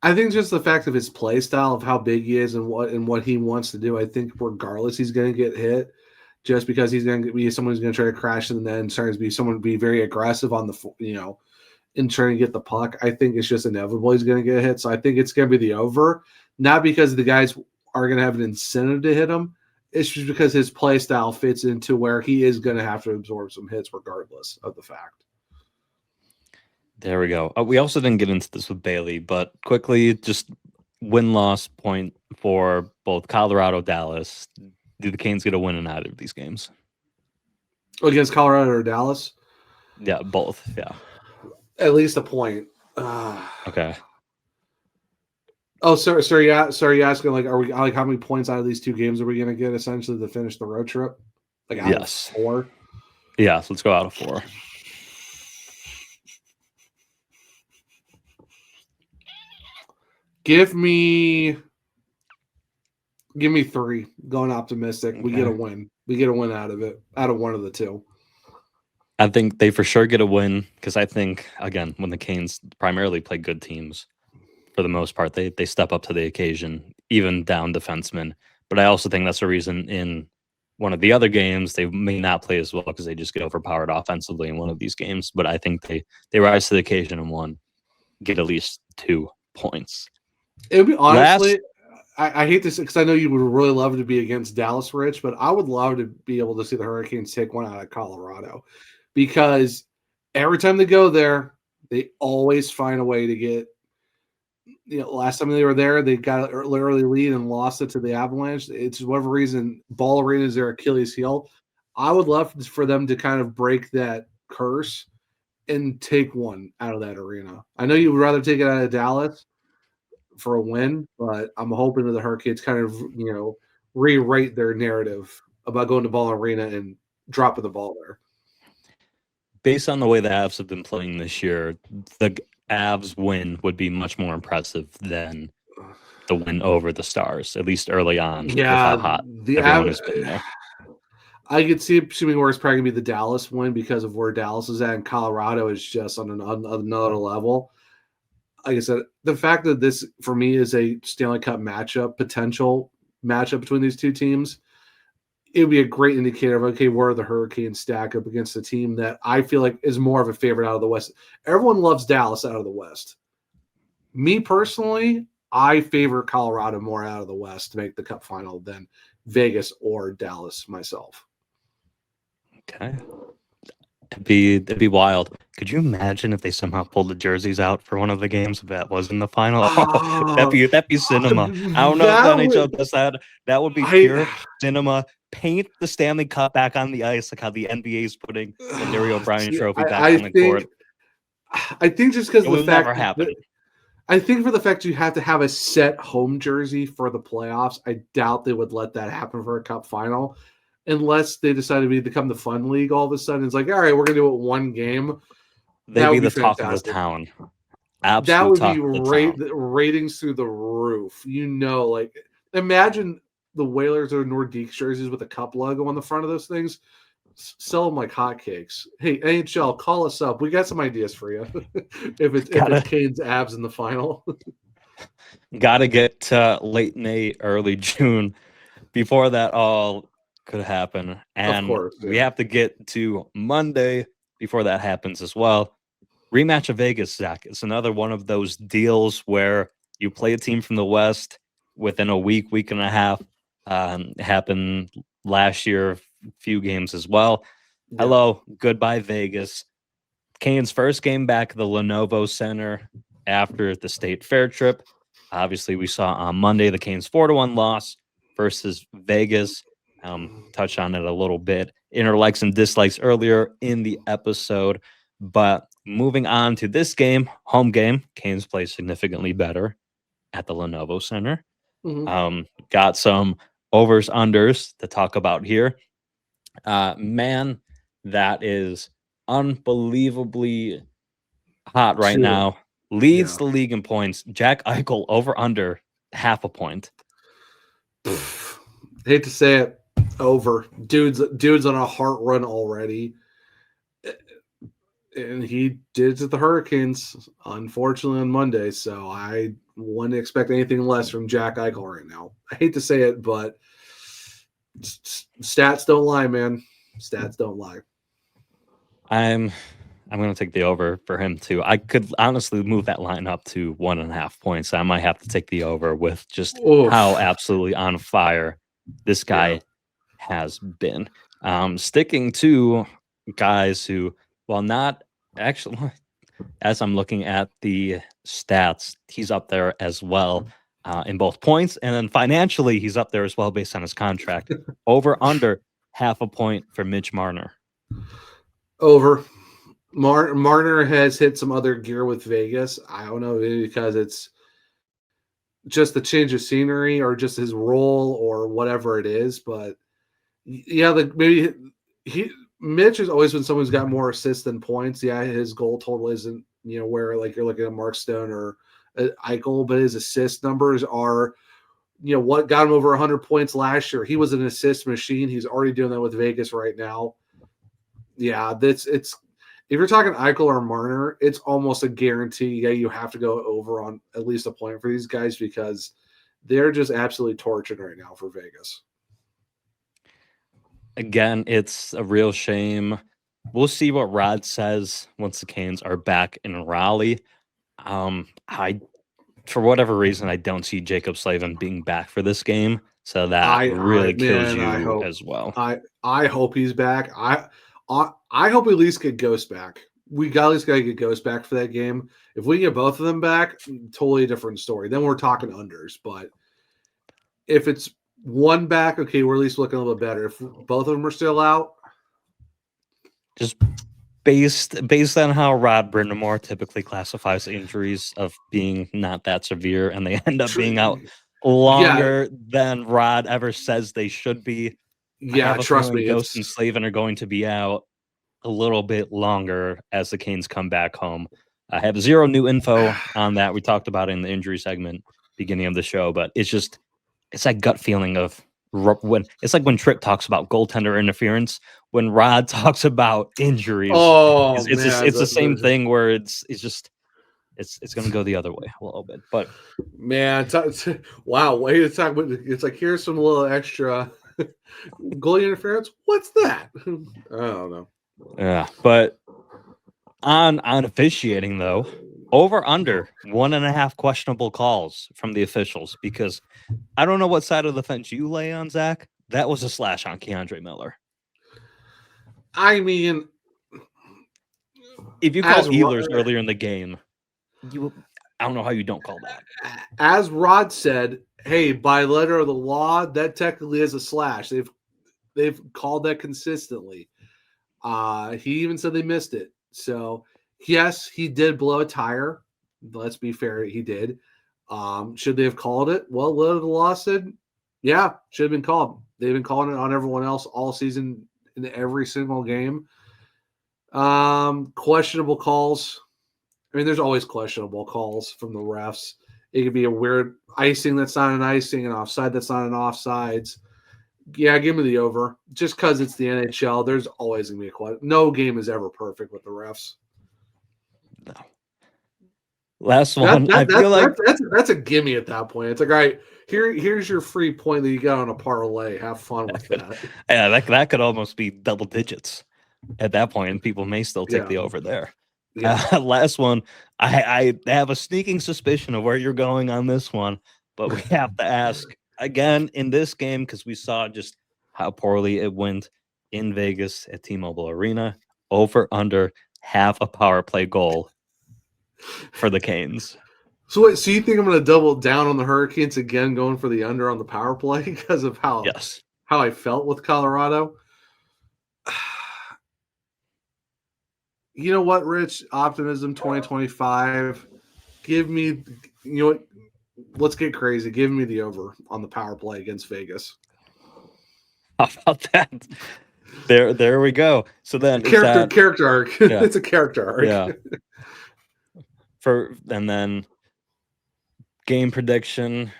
I think just the fact of his play style, of how big he is and what he wants to do, I think regardless he's going to get hit just because he's going to be someone who's going to try to crash in the net and tries to be someone to be very aggressive on the, in trying to get the puck. I think it's just inevitable he's going to get hit. So I think it's going to be the over, not because the guys are going to have an incentive to hit him. It's just because his play style fits into where he is going to have to absorb some hits regardless of the fact. There we go. We also didn't get into this with Bailey, but quickly, just win-loss point for both Colorado, Dallas. Do the Canes get a win in either of these games? Against Colorado or Dallas? Yeah, both. Yeah. At least a point. Okay. Oh, sorry, you're asking like, are we like how many points out of these two games are we going to get essentially to finish the road trip? Like out of 4? Yes, let's go out of 4. Give me 3. Going optimistic. Okay. We get a win. We get a win out of it. Out of one of the two. I think they for sure get a win because I think, again, when the Canes primarily play good teams, for the most part, they step up to the occasion, even down defensemen. But I also think that's the reason in one of the other games they may not play as well because they just get overpowered offensively in one of these games. But I think they rise to the occasion and get at least 2 points. It would be honestly, I hate this because I know you would really love to be against Dallas, Rich, but I would love to be able to see the Hurricanes take one out of Colorado because every time they go there, they always find a way to get. Last time they were there, they got an early lead and lost it to the Avalanche. It's whatever reason, Ball Arena is their Achilles heel. I would love for them to kind of break that curse and take one out of that arena. I know you would rather take it out of Dallas for a win, but I'm hoping that the Hurricanes kind of, rewrite their narrative about going to Ball Arena and dropping the ball there. Based on the way the Avs have been playing this year, the Avs win would be much more impressive than the win over the Stars, at least early on. Yeah, with how hot the everyone has been there. I could see assuming where it's probably going to be the Dallas win because of where Dallas is at, and Colorado is just on another level. Like I said, the fact that this, for me, is a Stanley Cup potential matchup between these two teams, it would be a great indicator of, okay, where the Hurricanes stack up against a team that I feel like is more of a favorite out of the West. Everyone loves Dallas out of the West. Me personally, I favor Colorado more out of the West to make the Cup final than Vegas or Dallas myself. Okay. It'd be wild. Could you imagine if they somehow pulled the jerseys out for one of the games if that was in the final? That'd be cinema. I don't know if the NHL does that. That would be pure cinema. Paint the Stanley Cup back on the ice like how the NBA is putting the Larry O'Brien trophy back on the court. I think just because it will never happen. I think for the fact you have to have a set home jersey for the playoffs, I doubt they would let that happen for a Cup final. Unless they decide to become the fun league all of a sudden. It's like, all right, we're going to do it one game. They'd be the talk of the town. Absolute that would be ratings through the roof. Like, imagine the Whalers or Nordiques jerseys with a Cup logo on the front of those things. Sell them like hotcakes. Hey, NHL, call us up. We got some ideas for you. if it's Canes Avs in the final. Got to get late May, early June before that all could happen. And of course, we have to get to Monday before that happens as well. Rematch of Vegas, Zach. It's another one of those deals where you play a team from the West within a week and a half. Happened last year, a few games as well. Yeah. Hello, goodbye Vegas. Canes' first game back at the Lenovo Center after the State Fair trip. Obviously, we saw on Monday the Canes 4-1 loss versus Vegas. Touch on it a little bit. Inner likes and dislikes earlier in the episode. But moving on to this game, home game, Canes play significantly better at the Lenovo Center. Got some overs, unders to talk about here. Man, that is unbelievably hot right now. Leads the league in points. Jack Eichel over under half a point. Hate to say it, over. Dude's on a heart run already. And he did it to the Hurricanes, unfortunately, on Monday. So I wouldn't expect anything less from Jack Eichel right now. I hate to say it, but stats don't lie, man. Stats don't lie. I'm going to take the over for him too. I could honestly move that line up to 1.5 points. I might have to take the over with just how absolutely on fire this guy has been. Sticking to guys who, while not actually, as I'm looking at the stats, he's up there as well in both points, and then financially he's up there as well based on his contract. Over under half a point for Mitch Marner. Over. Marner has hit some other gear with Vegas. I don't know, maybe because it's just the change of scenery or just his role or whatever it is. But yeah, maybe Mitch has always been someone who's got more assists than points. Yeah, his goal total isn't, where like you're looking at Mark Stone or Eichel, but his assist numbers are, what got him over 100 points last year. He was an assist machine. He's already doing that with Vegas right now. Yeah, it's if you're talking Eichel or Marner, it's almost a guarantee. Yeah, you have to go over on at least a point for these guys because they're just absolutely tortured right now for Vegas. Again, it's a real shame. We'll see what Rod says once the Canes are back in Raleigh. For whatever reason, I don't see Jacob Slavin being back for this game, so that really kills you as well. I hope he's back. I hope we at least get Ghost back. We at least got to get Ghost back for that game. If we get both of them back, totally different story. Then we're talking unders. But if it's one back, okay, we're at least looking a little bit better. If both of them are still out, just based on how Rod Brind'Amour typically classifies injuries of being not that severe, and they end up being out longer than Rod ever says they should be. Yeah, trust me. Ghost and Slavin are going to be out a little bit longer as the Canes come back home. I have zero new info on that. We talked about it in the injury segment beginning of the show, but it's that gut feeling of when it's like when Tripp talks about goaltender interference, when Rod talks about injuries. It's the same thing where it's going to go the other way a little bit. But man, wow, way to talk about. It's like here's some little extra goalie interference. What's that? I don't know. Yeah, but on officiating though, over under 1.5 questionable calls from the officials, because I don't know what side of the fence you lay on, Zach. That was a slash on Keandre Miller. I mean, if you call Ehlers earlier in the game, I don't know how you don't call that. As Rod said, hey, by letter of the law, that technically is a slash. They've called that consistently. He even said they missed it. So yes, he did blow a tire. Let's be fair, he did. Should they have called it? Well, letter of the law said, yeah, should have been called. They've been calling it on everyone else all season in every single game. Questionable calls. I mean, there's always questionable calls from the refs. It could be a weird icing that's not an icing, an offside that's not an offsides. Yeah, give me the over. Just because it's the NHL, there's always going to be a question. No game is ever perfect with the refs. No. Last one. I feel like that's a gimme at that point. It's like, all right, here's your free point that you got on a parlay. Have fun with that. Yeah, that could almost be double digits at that point, and people may still take Yeah. the over there. Yeah. Last one, I have a sneaking suspicion of where you're going on this one, but we have to ask again in this game because we saw just how poorly it went in Vegas at T-Mobile Arena. Over under half a power play goal for the Canes. So wait, so you think I'm going to double down on the Hurricanes again, going for the under on the power play because of how Yes. I felt with Colorado? You know what, Rich? Optimism 2025. Give me, you know what? Let's get crazy. Give me the over on the power play against Vegas. How about that? There we go. So then Character arc. Yeah. It's a character arc. Yeah. And then game prediction.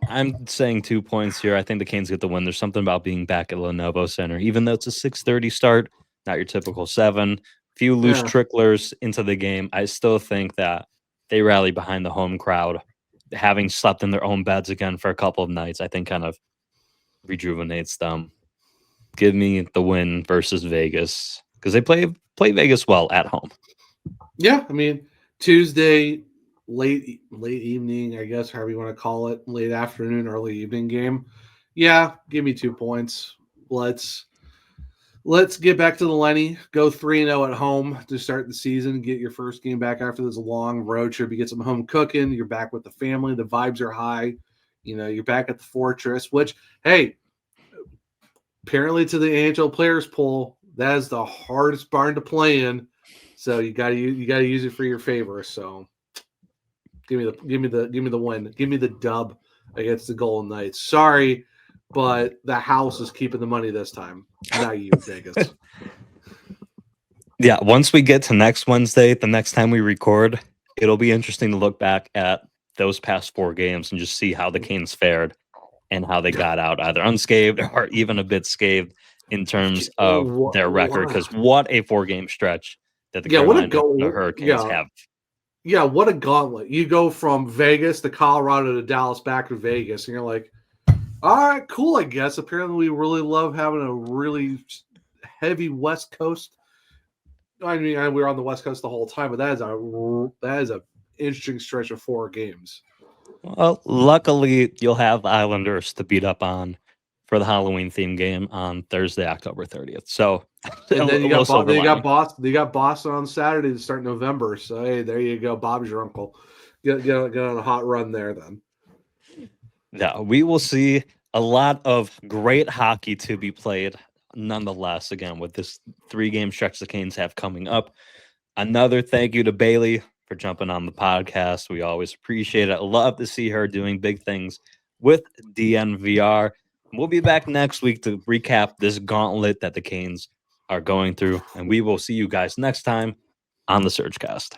I'm saying 2 points here. I think the Canes get the win. There's something about being back at Lenovo Center, even though it's a 6:30 start, not your typical 7. Few loose tricklers into the game. I still think that they rally behind the home crowd, having slept in their own beds again for a couple of nights. I think kind of rejuvenates them. Give me the win versus Vegas because they play Vegas well at home. Yeah, I mean Tuesday late evening, I guess, however you want to call it, late afternoon, early evening game. Yeah, give me 2 points. Let's get back to the Lenny. Go 3-0 at home to start the season. Get your first game back after this long road trip. You get some home cooking. You're back with the family. The vibes are high. You know, you're back at the Fortress, which, hey, apparently to the NHL players pool, that is the hardest barn to play in. So you gotta use it for your favor. So give me the win. Give me the dub against the Golden Knights. Sorry, but the house is keeping the money this time. Not you, Vegas. Yeah, once we get to next Wednesday, the next time we record, it'll be interesting to look back at those past 4 games and just see how the Canes fared and how they got out either unscathed or even a bit scathed in terms of their record. Because what a 4-game stretch that the Carolina Hurricanes have. Yeah, what a gauntlet. You go from Vegas to Colorado to Dallas back to Vegas, and you're like, all right, cool, I guess. Apparently we really love having a really heavy West Coast. I mean, we were on the West Coast the whole time, but that is a interesting stretch of 4 games. Well, luckily, you'll have Islanders to beat up on for the Halloween theme game on Thursday, October 30th. So, and then you got Boston on Saturday to start November. So, hey, there you go. Bob's your uncle. Get on a hot run there then. Yeah, we will see a lot of great hockey to be played nonetheless, again, with this 3-game stretch the Canes have coming up. Another thank you to Bailey for jumping on the podcast. We always appreciate it. I love to see her doing big things with DNVR. We'll be back next week to recap this gauntlet that the Canes are going through, and we will see you guys next time on the SurgeCast.